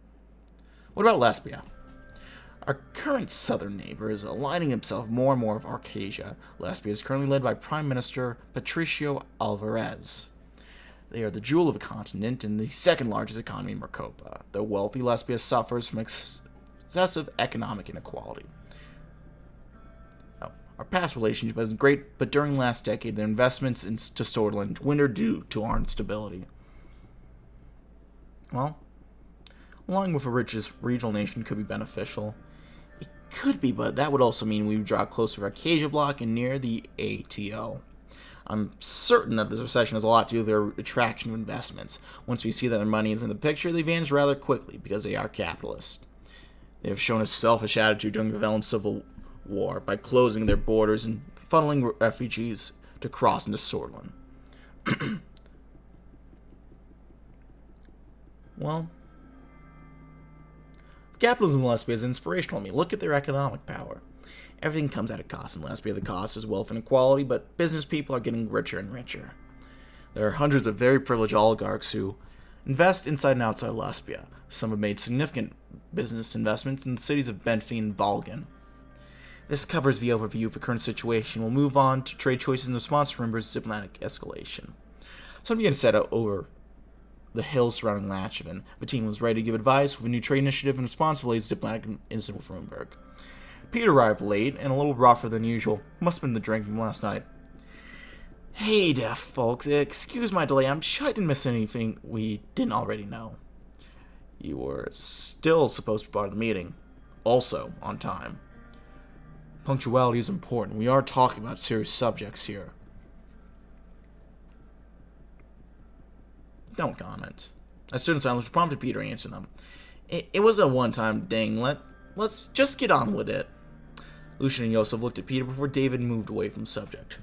Speaker 1: What about Lesbia? Our current southern neighbor is aligning himself more and more with Arcasia. Lesbia is currently led by Prime Minister Patricio Alvarez. They are the jewel of the continent and the second largest economy in Marcopa. Though wealthy, Lesbia suffers from excessive economic inequality. Our past relationship has been great, but during the last decade, their investments into Swordland dwindled due to our instability. Well, along with a richest regional nation could be beneficial. It could be, but that would also mean we would draw closer to Arcasia Block and near the ATO. I'm certain that this recession has a lot to do with their attraction of investments. Once we see that their money is in the picture, they vanish rather quickly because they are capitalists. They have shown a selfish attitude during the Velen Civil War by closing their borders and funneling refugees to cross into Swordland. Well, capitalism in Lesbia is inspirational to me. Look at their economic power. Everything comes at a cost in Lesbia. The cost is wealth and equality, but business people are getting richer and richer. There are hundreds of very privileged oligarchs who invest inside and outside Lesbia. Some have made significant business investments in the cities of Benfi and Volgan. This covers the overview of the current situation. We'll move on to trade choices in response to Runeberg's diplomatic escalation. So I'm going to set out over the hills surrounding Latchavan. The team was ready to give advice with a new trade initiative in response to the latest diplomatic incident with Runeberg. Pete arrived late and a little rougher than usual. Must have been the drinking last night. Hey there, folks. Excuse my delay. I'm sure I didn't miss anything we didn't already know. You were still supposed to be part of the meeting. Also, on time. Punctuality is important. We are talking about serious subjects here. Don't comment. I stood in silence, which prompted Peter to answer them. It was a one-time ding. Let's just get on with it. Lucian and Yosef looked at Peter before David moved away from the subject.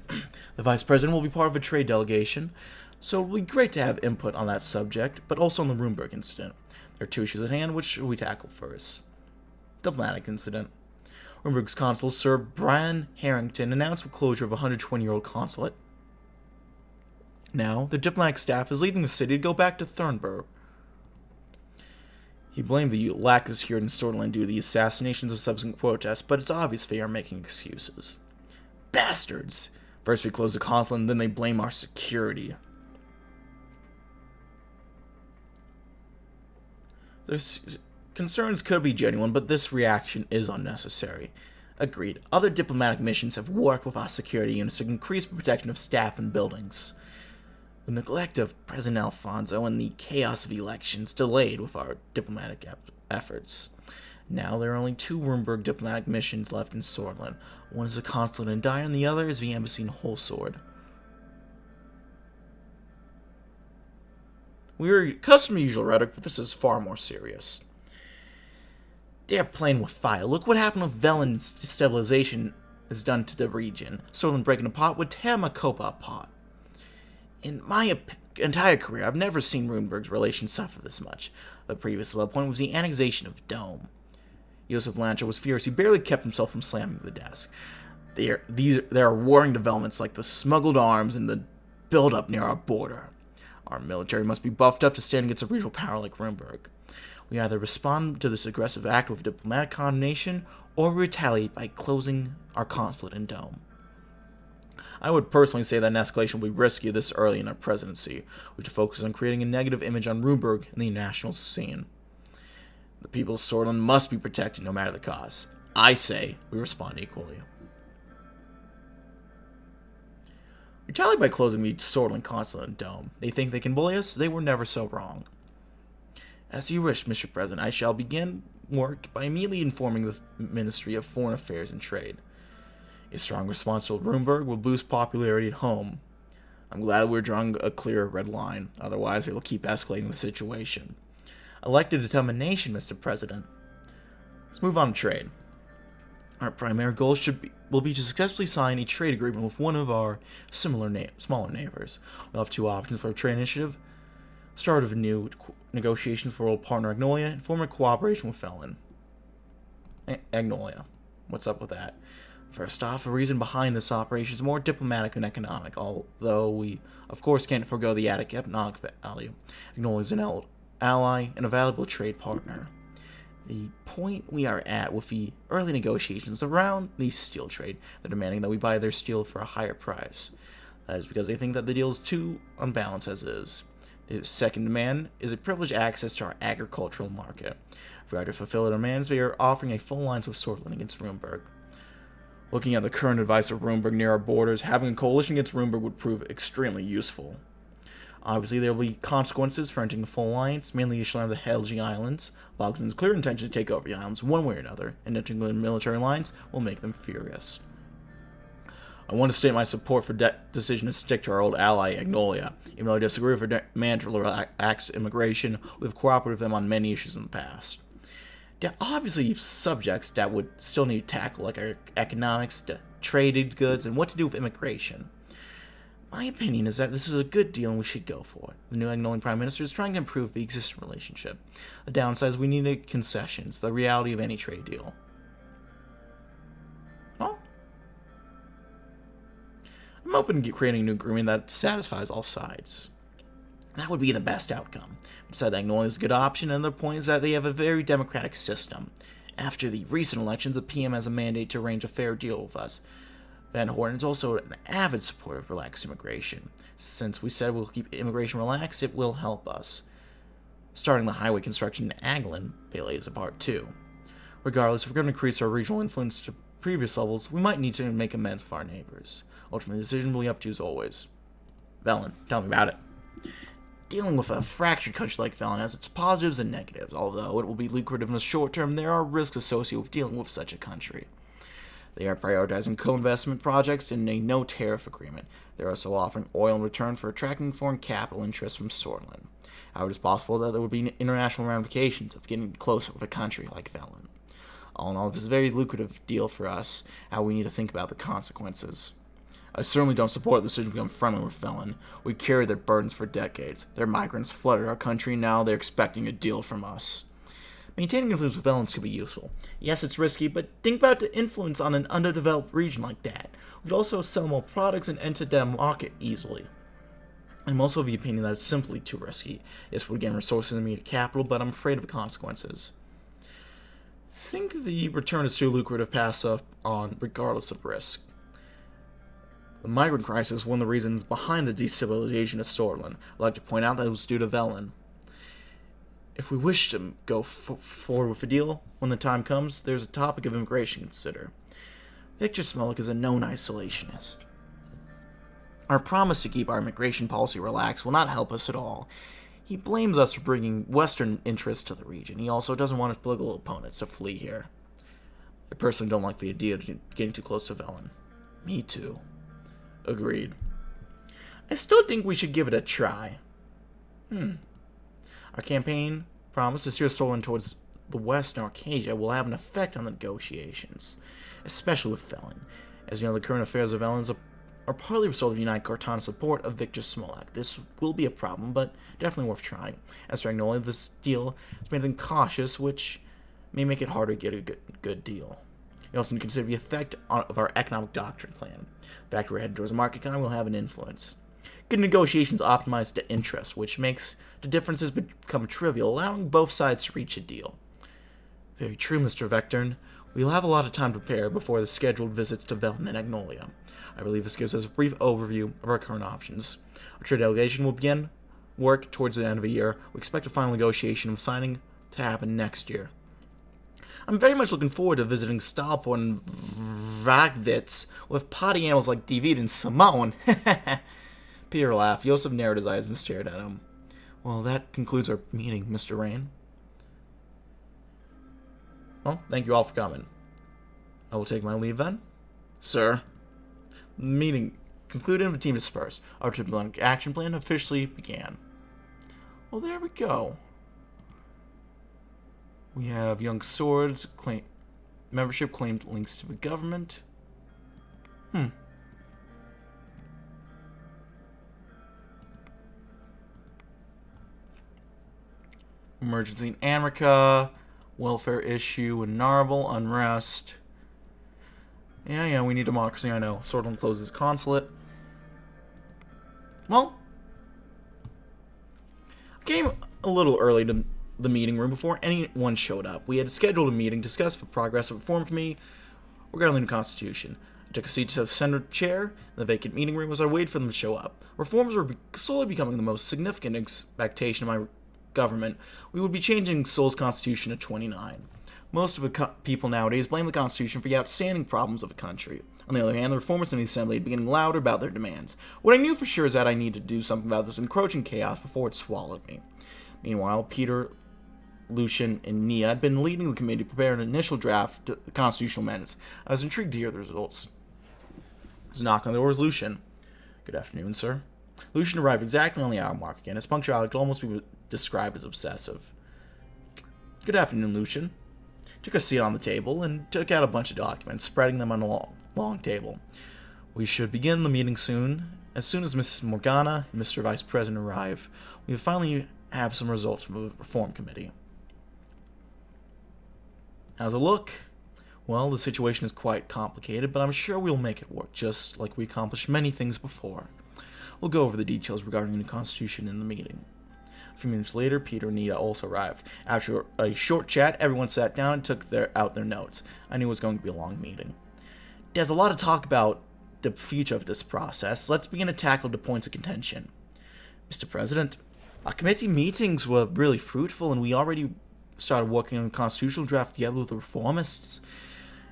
Speaker 1: The Vice President will be part of a trade delegation, so it will be great to have input on that subject, but also on the Runeberg incident. There are two issues at hand. Which should we tackle first? Diplomatic incident. Runeberg's consul, Sir Brian Harrington, announced the closure of a 120-year-old consulate. Now, the diplomatic staff is leaving the city to go back to Thornburg. He blamed the lack of security in Swordland due to the assassinations of subsequent protests, but it's obvious they are making excuses. Bastards! First we close the consulate, and then they blame our security. Their concerns could be genuine, but this reaction is unnecessary. Agreed. Other diplomatic missions have worked with our security units to increase the protection of staff and buildings. The neglect of President Alfonso and the chaos of elections delayed with our diplomatic efforts. Now there are only 2 Rumberg diplomatic missions left in Swordsland. One is the consulate in Dire, and the other is the embassy in Wholesword. We are accustomed to usual rhetoric, but this is far more serious. They are playing with fire. Look what happened with Velen's destabilization has done to the region. Swordsland breaking apart would tear Makopa apart. In my entire career, I've never seen Runeberg's relations suffer this much. The previous low point was the annexation of Dome. Joseph Lancha was furious. He barely kept himself from slamming the desk. There are warring developments like the smuggled arms and the build-up near our border. Our military must be buffed up to stand against a regional power like Runeberg. We either respond to this aggressive act with diplomatic condemnation, or retaliate by closing our consulate in Dome. I would personally say that an escalation would be risky this early in our presidency. We should focus on creating a negative image on Runeberg in the international scene. The people of Swordsland must be protected no matter the cost. I say we respond equally. Retaliate by closing the Swordsland consulate in Dome. They think they can bully us? They were never so wrong. As you wish, Mr. President, I shall begin work by immediately informing the Ministry of Foreign Affairs and Trade. A strong response to Runeberg will boost popularity at home. I'm glad we're drawing a clear red line, otherwise it will keep escalating the situation. Elected determination, Mr. President. Let's move on to trade. Our primary goal will be to successfully sign a trade agreement with one of our smaller neighbors. We'll have 2 options for a trade initiative. Start of new negotiations for old partner Agnolia, and form a cooperation with Velen. Agnolia. What's up with that? First off, the reason behind this operation is more diplomatic and economic, although we, of course, can't forego the added economic value. Agnolia is an ally and a valuable trade partner. The point we are at with the early negotiations around the steel trade, they're demanding that we buy their steel for a higher price. That is because they think that the deal is too unbalanced as is. The second demand is a privileged access to our agricultural market. If we are to fulfill their demands, they are offering a full alliance with Swordsland against Runeberg. Looking at the current advice of Runeberg near our borders, having a coalition against Runeberg would prove extremely useful. Obviously, there will be consequences for entering a full alliance, mainly issuing the Helgi Islands. Bogdan's clear intention to take over the islands one way or another, and entering a military alliance will make them furious. I want to state my support for decision to stick to our old ally, Agnolia. Even though I disagree with her demand to relax immigration, we've cooperated with them on many issues in the past. There are obviously subjects that would still need to tackle, like our economics, traded goods, and what to do with immigration. My opinion is that this is a good deal and we should go for it. The new Agnolian Prime Minister is trying to improve the existing relationship. The downside is we need concessions, the reality of any trade deal. Well, I'm open to creating a new agreement that satisfies all sides. That would be the best outcome. Besides, Agnolia is a good option, and the point is that they have a very democratic system. After the recent elections, the PM has a mandate to arrange a fair deal with us. Van Horten is also an avid supporter of relaxed immigration. Since we said we'll keep immigration relaxed, it will help us. Starting the highway construction in Aglin, Bailey is a part too. Regardless, if we're going to increase our regional influence to previous levels, we might need to make amends with our neighbors. Ultimately, the decision will be up to you as always. Velen, tell me about it. Dealing with a fractured country like Velen has its positives and negatives. Although it will be lucrative in the short term, there are risks associated with dealing with such a country. They are prioritizing co-investment projects and a no-tariff agreement. They are also offering oil in return for attracting foreign capital interests from Swordsland. However, it is possible that there would be international ramifications of getting closer with a country like Velen. All in all, this is a very lucrative deal for us, how we need to think about the consequences. I certainly don't support the decision to become friendly with Velen. We carried their burdens for decades. Their migrants flooded our country, and now they're expecting a deal from us. Maintaining influence with Velens could be useful. Yes, it's risky, but think about the influence on an underdeveloped region like that. We'd also sell more products and enter that market easily. I'm also of the opinion that it's simply too risky. This would gain resources and immediate capital, but I'm afraid of the consequences. Think the return is too lucrative to pass up on regardless of risk. The migrant crisis is one of the reasons behind the destabilization of Swordsland. I'd like to point out that it was due to Velen. If we wish to go forward with a deal, when the time comes, there's a topic of immigration to consider. Victor Smolik is a known isolationist. Our promise to keep our immigration policy relaxed will not help us at all. He blames us for bringing Western interests to the region. He also doesn't want his political opponents to flee here. I personally don't like the idea of getting too close to Velen. Me too. Agreed. I still think we should give it a try. Our campaign promise to steer Stolen towards the west and Arcadia will have an effect on the negotiations, especially with Velen. As you know, the current affairs of Velen are partly a result of Unite Cortana's support of Victor Smolak. This will be a problem, but definitely worth trying. As for Magnolia, this deal has made them cautious, which may make it harder to get a good deal. You also need to consider the effect of our economic doctrine plan. The fact we're heading towards a market economy will have an influence. Good negotiations optimize the interest, which makes the differences become trivial, allowing both sides to reach a deal. Very true, Mr. Vectorn. We'll have a lot of time to prepare before the scheduled visits to Velen and Magnolia. I believe this gives us a brief overview of our current options. Our trade delegation will begin work towards the end of the year. We expect a final negotiation of signing to happen next year. I'm very much looking forward to visiting Stalport and Vagvitz with potty animals like David and Simone. Peter laughed. Yosef narrowed his eyes and stared at him. Well, that concludes our meeting, Mr. Rain. Well, thank you all for coming. I will take my leave then. Sir. The meeting concluded and the team dispersed. Our diplomatic action plan officially began. Well, there we go. We have Young Swords, membership claimed links to the government. Emergency in America, welfare issue in Narble, unrest. Yeah, we need democracy, I know. Swordland closes consulate. Well, I came a little early to the meeting room before anyone showed up. We had scheduled a meeting to discuss the progress of the Reform Committee regarding the new Constitution. I took a seat to the center chair in the vacant meeting room as I waited for them to show up. Reforms were slowly becoming the most significant expectation of my government. We would be changing Seoul's Constitution to 29. Most of the people nowadays blame the Constitution for the outstanding problems of the country. On the other hand, the reformers in the Assembly had been getting louder about their demands. What I knew for sure is that I needed to do something about this encroaching chaos before it swallowed me. Meanwhile, Peter, Lucian, and Nia had been leading the committee to prepare an initial draft of the constitutional amendments. I was intrigued to hear the results. There was a knock on the door. It was Lucian. Good afternoon, sir. Lucian arrived exactly on the hour mark again. His punctuality could almost be described as obsessive. Good afternoon, Lucian. Took a seat on the table and took out a bunch of documents, spreading them on a long table. We should begin the meeting soon. As soon as Mrs. Morgana and Mr. Vice President arrive, we finally have some results from the Reform Committee. How's it look? Well, the situation is quite complicated, but I'm sure we'll make it work, just like we accomplished many things before. We'll go over the details regarding the new Constitution in the meeting. A few minutes later, Peter and Nita also arrived. After a short chat, everyone sat down and took out their notes. I knew it was going to be a long meeting. There's a lot of talk about the future of this process. Let's begin to tackle the points of contention. Mr. President, our committee meetings were really fruitful, and we already started working on a constitutional draft together with the reformists.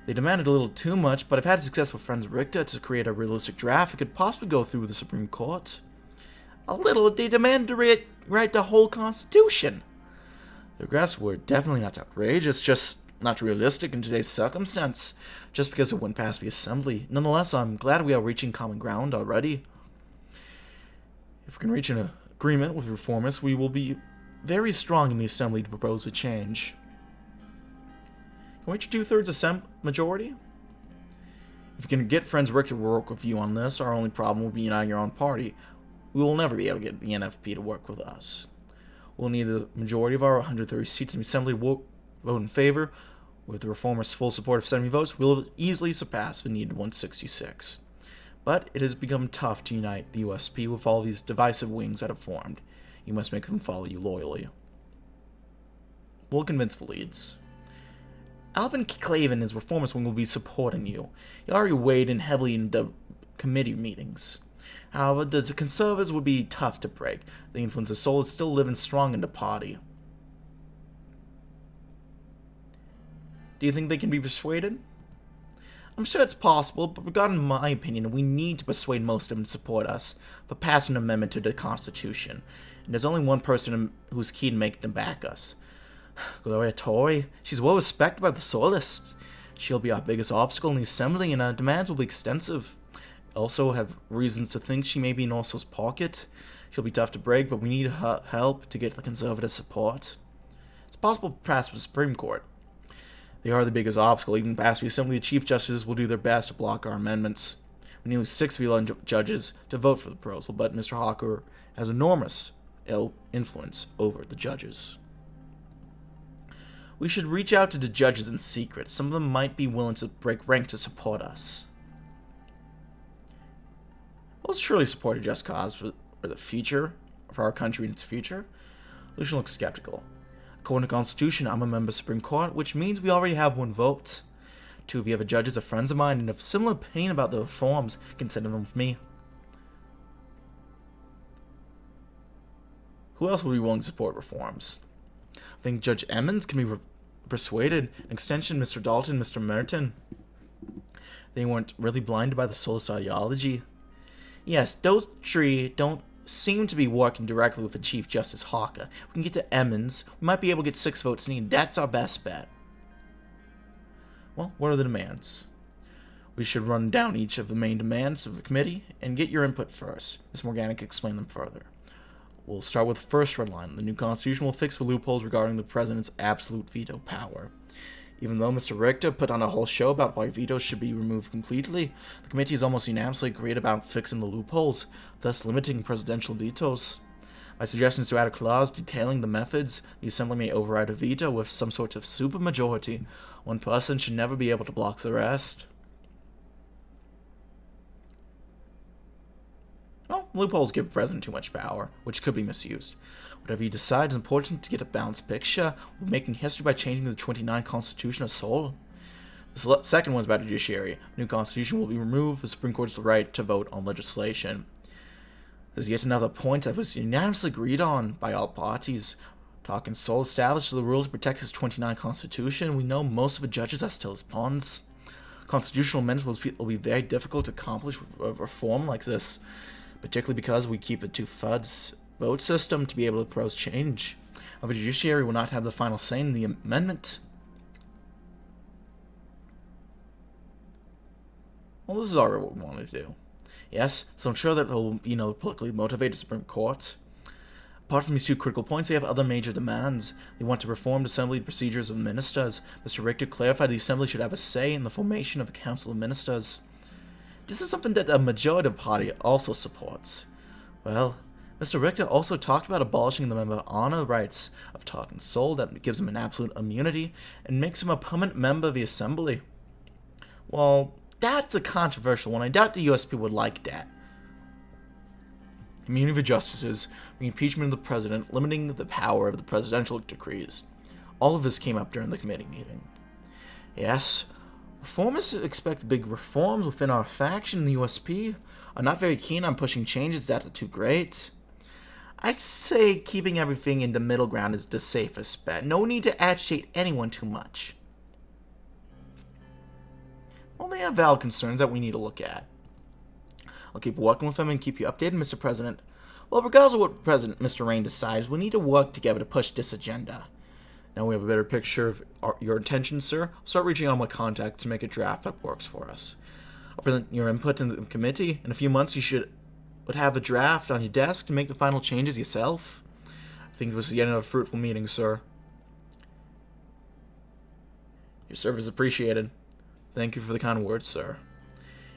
Speaker 1: They demanded a little too much, but I've had success with Friends Richter to create a realistic draft that could possibly go through the Supreme Court. A little, they demand to rewrite the whole Constitution. The regrets were definitely not outrageous, just not realistic in today's circumstance, just because it went past the Assembly. Nonetheless, I'm glad we are reaching common ground already. If we can reach an agreement with reformists, we will be very strong in the Assembly to propose a change. Can we reach a 2/3 majority? If you can get Friends Richter to work with you on this, our only problem will be uniting your own party. We will never be able to get the NFP to work with us. We'll need the majority of our 130 seats in the Assembly to vote in favor. With the reformers' full support of 70 votes, we'll easily surpass the needed 166. But it has become tough to unite the USP with all these divisive wings that have formed. You must make them follow you loyally. We'll convince the leads. Alvin Clave and his reformist wing will be supporting you. He already weighed in heavily in the committee meetings. However, the conservatives would be tough to break. The influence of Seoul is still living strong in the party. Do you think they can be persuaded? I'm sure it's possible, but regarding my opinion, we need to persuade most of them to support us for passing an amendment to the Constitution. And there's only one person who's keen to make them back us. Gloria Tory. She's well respected by the Soyalists. She'll be our biggest obstacle in the Assembly, and our demands will be extensive. Also have reasons to think she may be in Orso's pocket. She'll be tough to break, but we need her help to get the Conservative support. It's possible to pass the Supreme Court. They are the biggest obstacle. Even past the Assembly, the Chief Justices will do their best to block our amendments. We need 6 VLN judges to vote for the proposal, but Mr. Hawker has enormous influence over the judges. We should reach out to the judges in secret. Some of them might be willing to break rank to support us. We'll surely support a just cause for the future, for our country and its future. Lucian looks skeptical. According to the Constitution, I'm a member of the Supreme Court, which means we already have 1 vote. 2 of the other judges are friends of mine and have similar opinion about the reforms. Consider them with me. Who else would be willing to support reforms? I think Judge Emmons can be persuaded. An extension, Mr. Dalton, Mr. Merton. They weren't really blinded by the Solis ideology. Yes, those 3 don't seem to be working directly with the Chief Justice Hawker. If we can get to Emmons, we might be able to get 6 votes needed. That's our best bet. Well, what are the demands? We should run down each of the main demands of the committee and get your input first. Ms. Morgana can explain them further. We'll start with the first red line. The new Constitution will fix the loopholes regarding the President's absolute veto power. Even though Mr. Richter put on a whole show about why vetoes should be removed completely, the committee is almost unanimously agreed about fixing the loopholes, thus limiting presidential vetoes. My suggestion is to add a clause detailing the methods the Assembly may override a veto with some sort of supermajority. 1 person should never be able to block the rest. Well, loopholes give the President too much power, which could be misused. Whatever you decide, it's important to get a balanced picture. We're making history by changing the 29th Constitution of Seoul. The second one's about the judiciary. The new Constitution will be removed. The Supreme Court has the right to vote on legislation. There's yet another point that was unanimously agreed on by all parties. Talking Seoul established the rule to protect his 29th Constitution. We know most of the judges are still his pawns. Constitutional amendments will be very difficult to accomplish with a reform like this, particularly because we keep a 2/3 vote system to be able to propose change. The judiciary will not have the final say in the amendment. Well, this is already what we wanted to do. Yes, so ensure that there will be no politically motivated Supreme Court. Apart from these 2 critical points, we have other major demands. They want to reform the assembly procedures of ministers. Mr. Richter clarified the Assembly should have a say in the formation of a Council of Ministers. This is something that a majority of the party also supports. Well, Mr. Richter also talked about abolishing the member honor rights of Talking Seoul that gives him an absolute immunity and makes him a permanent member of the Assembly. Well, that's a controversial one. I doubt the USP would like that. Immunity for justices, the impeachment of the president, limiting the power of the presidential decrees. All of this came up during the committee meeting. Yes, reformists expect big reforms within our faction. The USP are not very keen on pushing changes that are too great. I'd say keeping everything in the middle ground is the safest bet. No need to agitate anyone too much. Well, they have valid concerns that we need to look at. I'll keep working with them and keep you updated, Mr. President. Well, regardless of what President Mr. Rain decides, we need to work together to push this agenda. Now we have a better picture of your intentions, sir. I'll start reaching out my contacts to make a draft that works for us. I'll present your input in the committee. In a few months, you would have a draft on your desk to make the final changes yourself. I think this was yet another fruitful meeting, sir. Your service is appreciated. Thank you for the kind words, sir.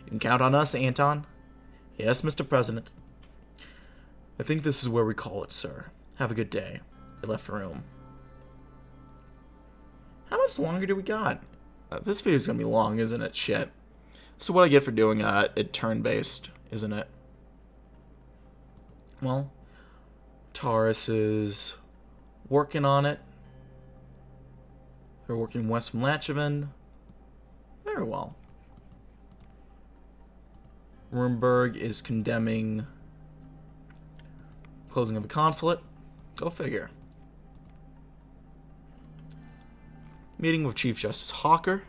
Speaker 1: You can count on us, Anton. Yes, Mr. President. I think this is where we call it, sir. Have a good day. They left the room. How much longer do we got? This video's gonna be long, isn't it? Shit. So what I get for doing it turn-based, isn't it? Well, Taurus is working on it. They're working west from Latchavan. Very well. Rumberg is condemning closing of the consulate. Go figure. Meeting with Chief Justice Hawker.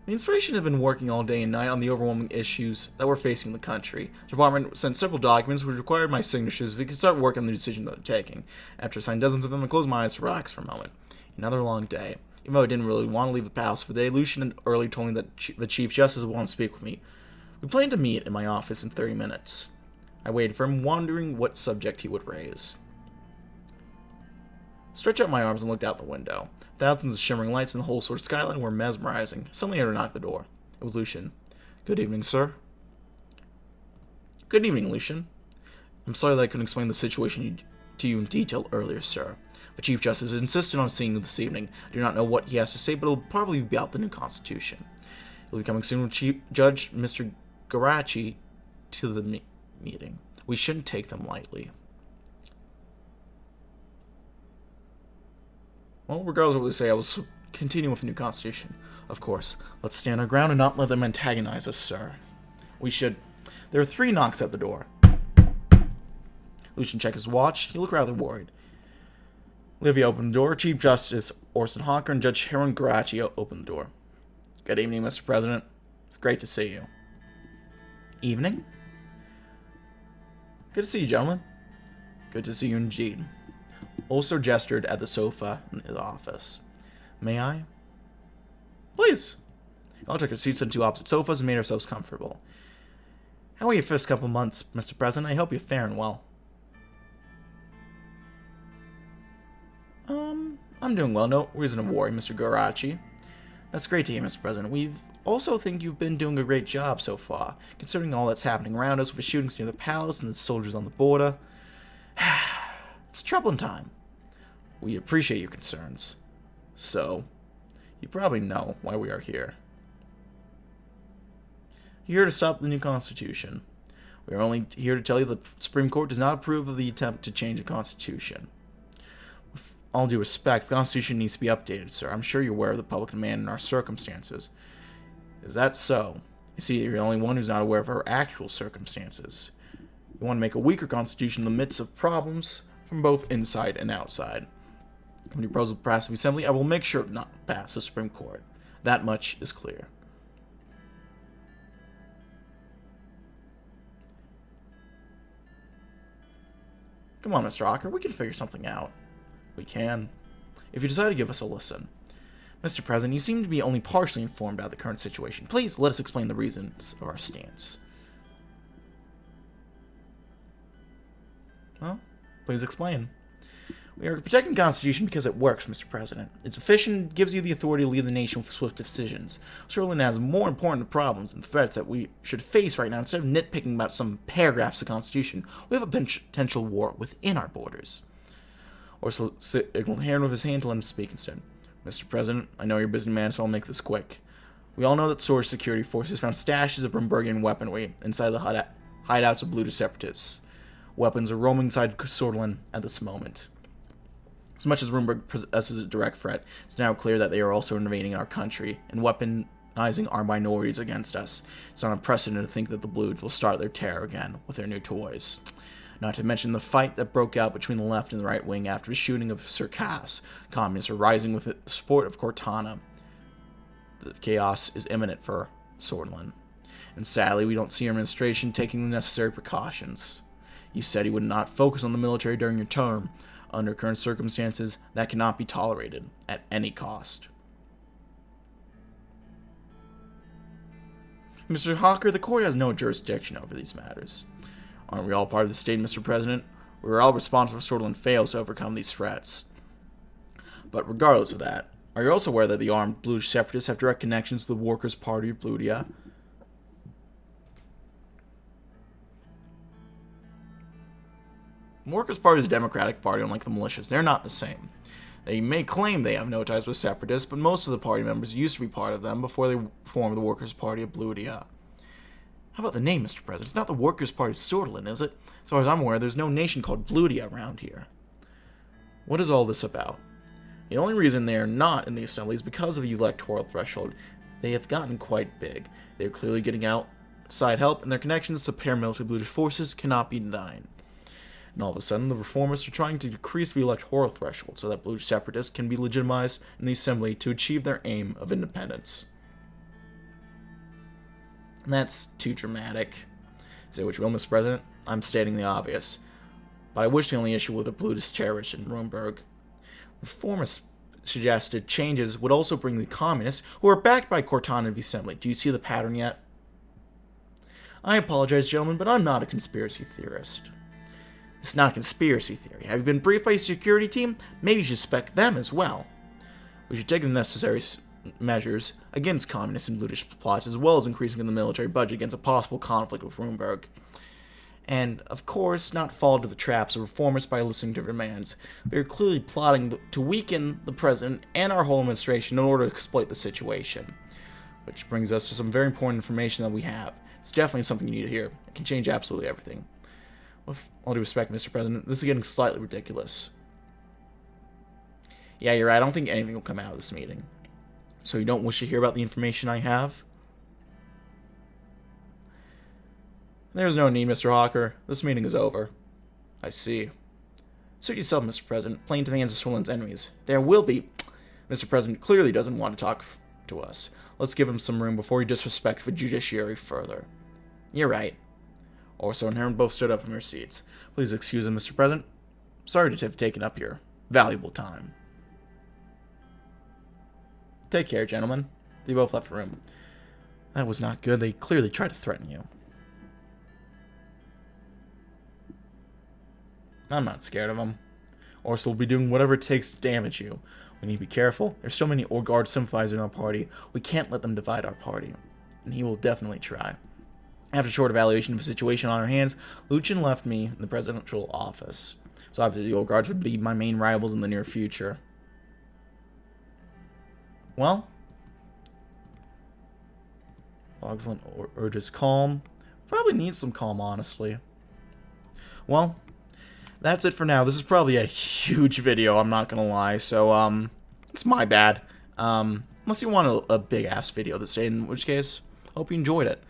Speaker 1: The administration had been working all day and night on the overwhelming issues that were facing the country. The department sent several documents which required my signatures so we could start working on the decision that they're taking. After I signed dozens of them, I closed my eyes to relax for a moment. Another long day. Even though I didn't really want to leave the palace for the day, Lucian had early told me that the Chief Justice would want to speak with me. We planned to meet in my office in 30 minutes. I waited for him, wondering what subject he would raise. Stretched out my arms and looked out the window. Thousands of shimmering lights in the whole sort of skyline were mesmerizing. Suddenly I heard a knock at the door. It was Lucian. "Good evening, sir." "Good evening, Lucian. I'm sorry that I couldn't explain the situation to you in detail earlier, sir. The Chief Justice insisted on seeing you this evening. I do not know what he has to say, but it'll probably be about the new Constitution. He'll be coming soon with Chief Judge Mr. Garachi to the meeting. We shouldn't take them lightly." Well, regardless of what they say, I will continue with the new Constitution. Of course. Let's stand our ground and not let them antagonize us, sir. We should. There are 3 knocks at the door. Lucian checked his watch. He looked rather worried. Livia opened the door. Chief Justice Orson Hawker and Judge Harold Garachi opened the door. "Good evening, Mr. President. It's great to see you." "Evening?" "Good to see you, gentlemen." "Good to see you indeed." Also gestured at the sofa in his office. "May I?" "Please." We all took our seats on 2 opposite sofas and made ourselves comfortable. "How are your first couple months, Mr. President? I hope you're faring well." I'm doing well. No reason to worry, Mr. Garachi." "That's great to hear, Mr. President. We also think you've been doing a great job so far, considering all that's happening around us with the shootings near the palace and the soldiers on the border. It's a troubling time. We appreciate your concerns. So, you probably know why we are here. You're here to stop the new Constitution. We are only here to tell you the Supreme Court does not approve of the attempt to change the Constitution. With all due respect, the Constitution needs to be updated, sir. I'm sure you're aware of the public demand and our circumstances. Is that so? I see you're the only one who's not aware of our actual circumstances. You want to make a weaker Constitution in the midst of problems from both inside and outside. When your proposal passes the Assembly, I will make sure it not pass the Supreme Court. That much is clear. Come on, Mr. Hawker, we can figure something out. We can. If you decide to give us a listen. Mr. President, you seem to be only partially informed about the current situation. Please let us explain the reasons of our stance. Well, please explain. We are protecting the Constitution because it works, Mr. President. It's efficient, gives you the authority to lead the nation with swift decisions. Switzerland has more important problems and threats that we should face right now. Instead of nitpicking about some paragraphs of the Constitution, we have a potential war within our borders. Orson signaled Heron with his hand to let him speak instead. Mr. President, I know you're a busy man, so I'll make this quick. We all know that Sword security forces found stashes of Brumbergian weaponry inside the hideouts of Blue Separatists. Weapons are roaming inside Swordsland at this moment. As much as Rumberg possesses a direct threat, it's now clear that they are also invading our country and weaponizing our minorities against us. It's not unprecedented to think that the Blues will start their terror again with their new toys. Not to mention the fight that broke out between the left and the right wing after the shooting of Sir Cass. Communists are rising with the support of Cortana. The chaos is imminent for Swordsland. And sadly, we don't see our administration taking the necessary precautions. You said you would not focus on the military during your term. Under current circumstances, that cannot be tolerated at any cost. Mr. Hawker, the court has no jurisdiction over these matters. Aren't we all part of the state, Mr. President? We are all responsible if Swordsland fails to overcome these threats. But regardless of that, are you also aware that the armed Blue Separatists have direct connections with the Workers' Party of Bludia? The Workers' Party is a democratic party, unlike the militias. They're not the same. They may claim they have no ties with separatists, but most of the party members used to be part of them before they formed the Workers' Party of Bludia. How about the name, Mr. President? It's not the Workers' Party of Swordsland, is it? As far as I'm aware, there's no nation called Bludia around here. What is all this about? The only reason they are not in the Assembly is because of the electoral threshold. They have gotten quite big. They are clearly getting outside help, and their connections to paramilitary Bludish forces cannot be denied. And all of a sudden, the reformists are trying to decrease the electoral threshold so that Blue Separatists can be legitimized in the Assembly to achieve their aim of independence. And that's too dramatic. Say what you will, Mr. President. I'm stating the obvious. But I wish the only issue with the Blutist terrorists in Nuremberg. Reformists suggested changes would also bring the communists, who are backed by Cortana and the Assembly. Do you see the pattern yet? I apologize, gentlemen, but I'm not a conspiracy theorist. It's not a conspiracy theory. Have you been briefed by your security team? Maybe you should suspect them as well. We should take the necessary measures against communist and Blutist plots, as well as increasing the military budget against a possible conflict with Nuremberg. And, of course, not fall into the traps of reformists by listening to demands. They are clearly plotting to weaken the president and our whole administration in order to exploit the situation. Which brings us to some very important information that we have. It's definitely something you need to hear. It can change absolutely everything. With all due respect, Mr. President, this is getting slightly ridiculous. Yeah, you're right. I don't think anything will come out of this meeting. So you don't wish to hear about the information I have? There's no need, Mr. Hawker. This meeting is over. I see. Suit yourself, Mr. President. Playing to the hands of Switzerland's enemies. There will be... Mr. President clearly doesn't want to talk to us. Let's give him some room before he disrespects the judiciary further. You're right. Orso and Heron both stood up from their seats. Please excuse him, Mr. President. Sorry to have taken up your valuable time. Take care, gentlemen. They both left the room. That was not good. They clearly tried to threaten you. I'm not scared of them. Orso will be doing whatever it takes to damage you. We need to be careful. There's so many Orgard sympathizers in our party. We can't let them divide our party. And he will definitely try. After a short evaluation of the situation on our hands, Lucian left me in the presidential office. So obviously the Orgards would be my main rivals in the near future. Well, Bogsland urges calm. Probably needs some calm, honestly. Well, that's it for now. This is probably a huge video, I'm not gonna lie, so, it's my bad. Unless you want a big-ass video this day, in which case, hope you enjoyed it.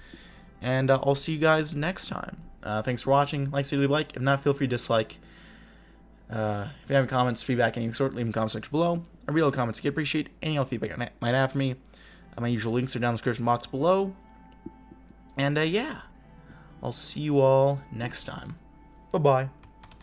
Speaker 1: And I'll see you guys next time. Thanks for watching. Like, so leave a like. If not, feel free to dislike. If you have any comments, feedback, any sort, leave them in the comment section below. I really comments. I appreciate any other feedback you might have for me. My usual links are down in the description box below. And, yeah. I'll see you all next time. Bye-bye.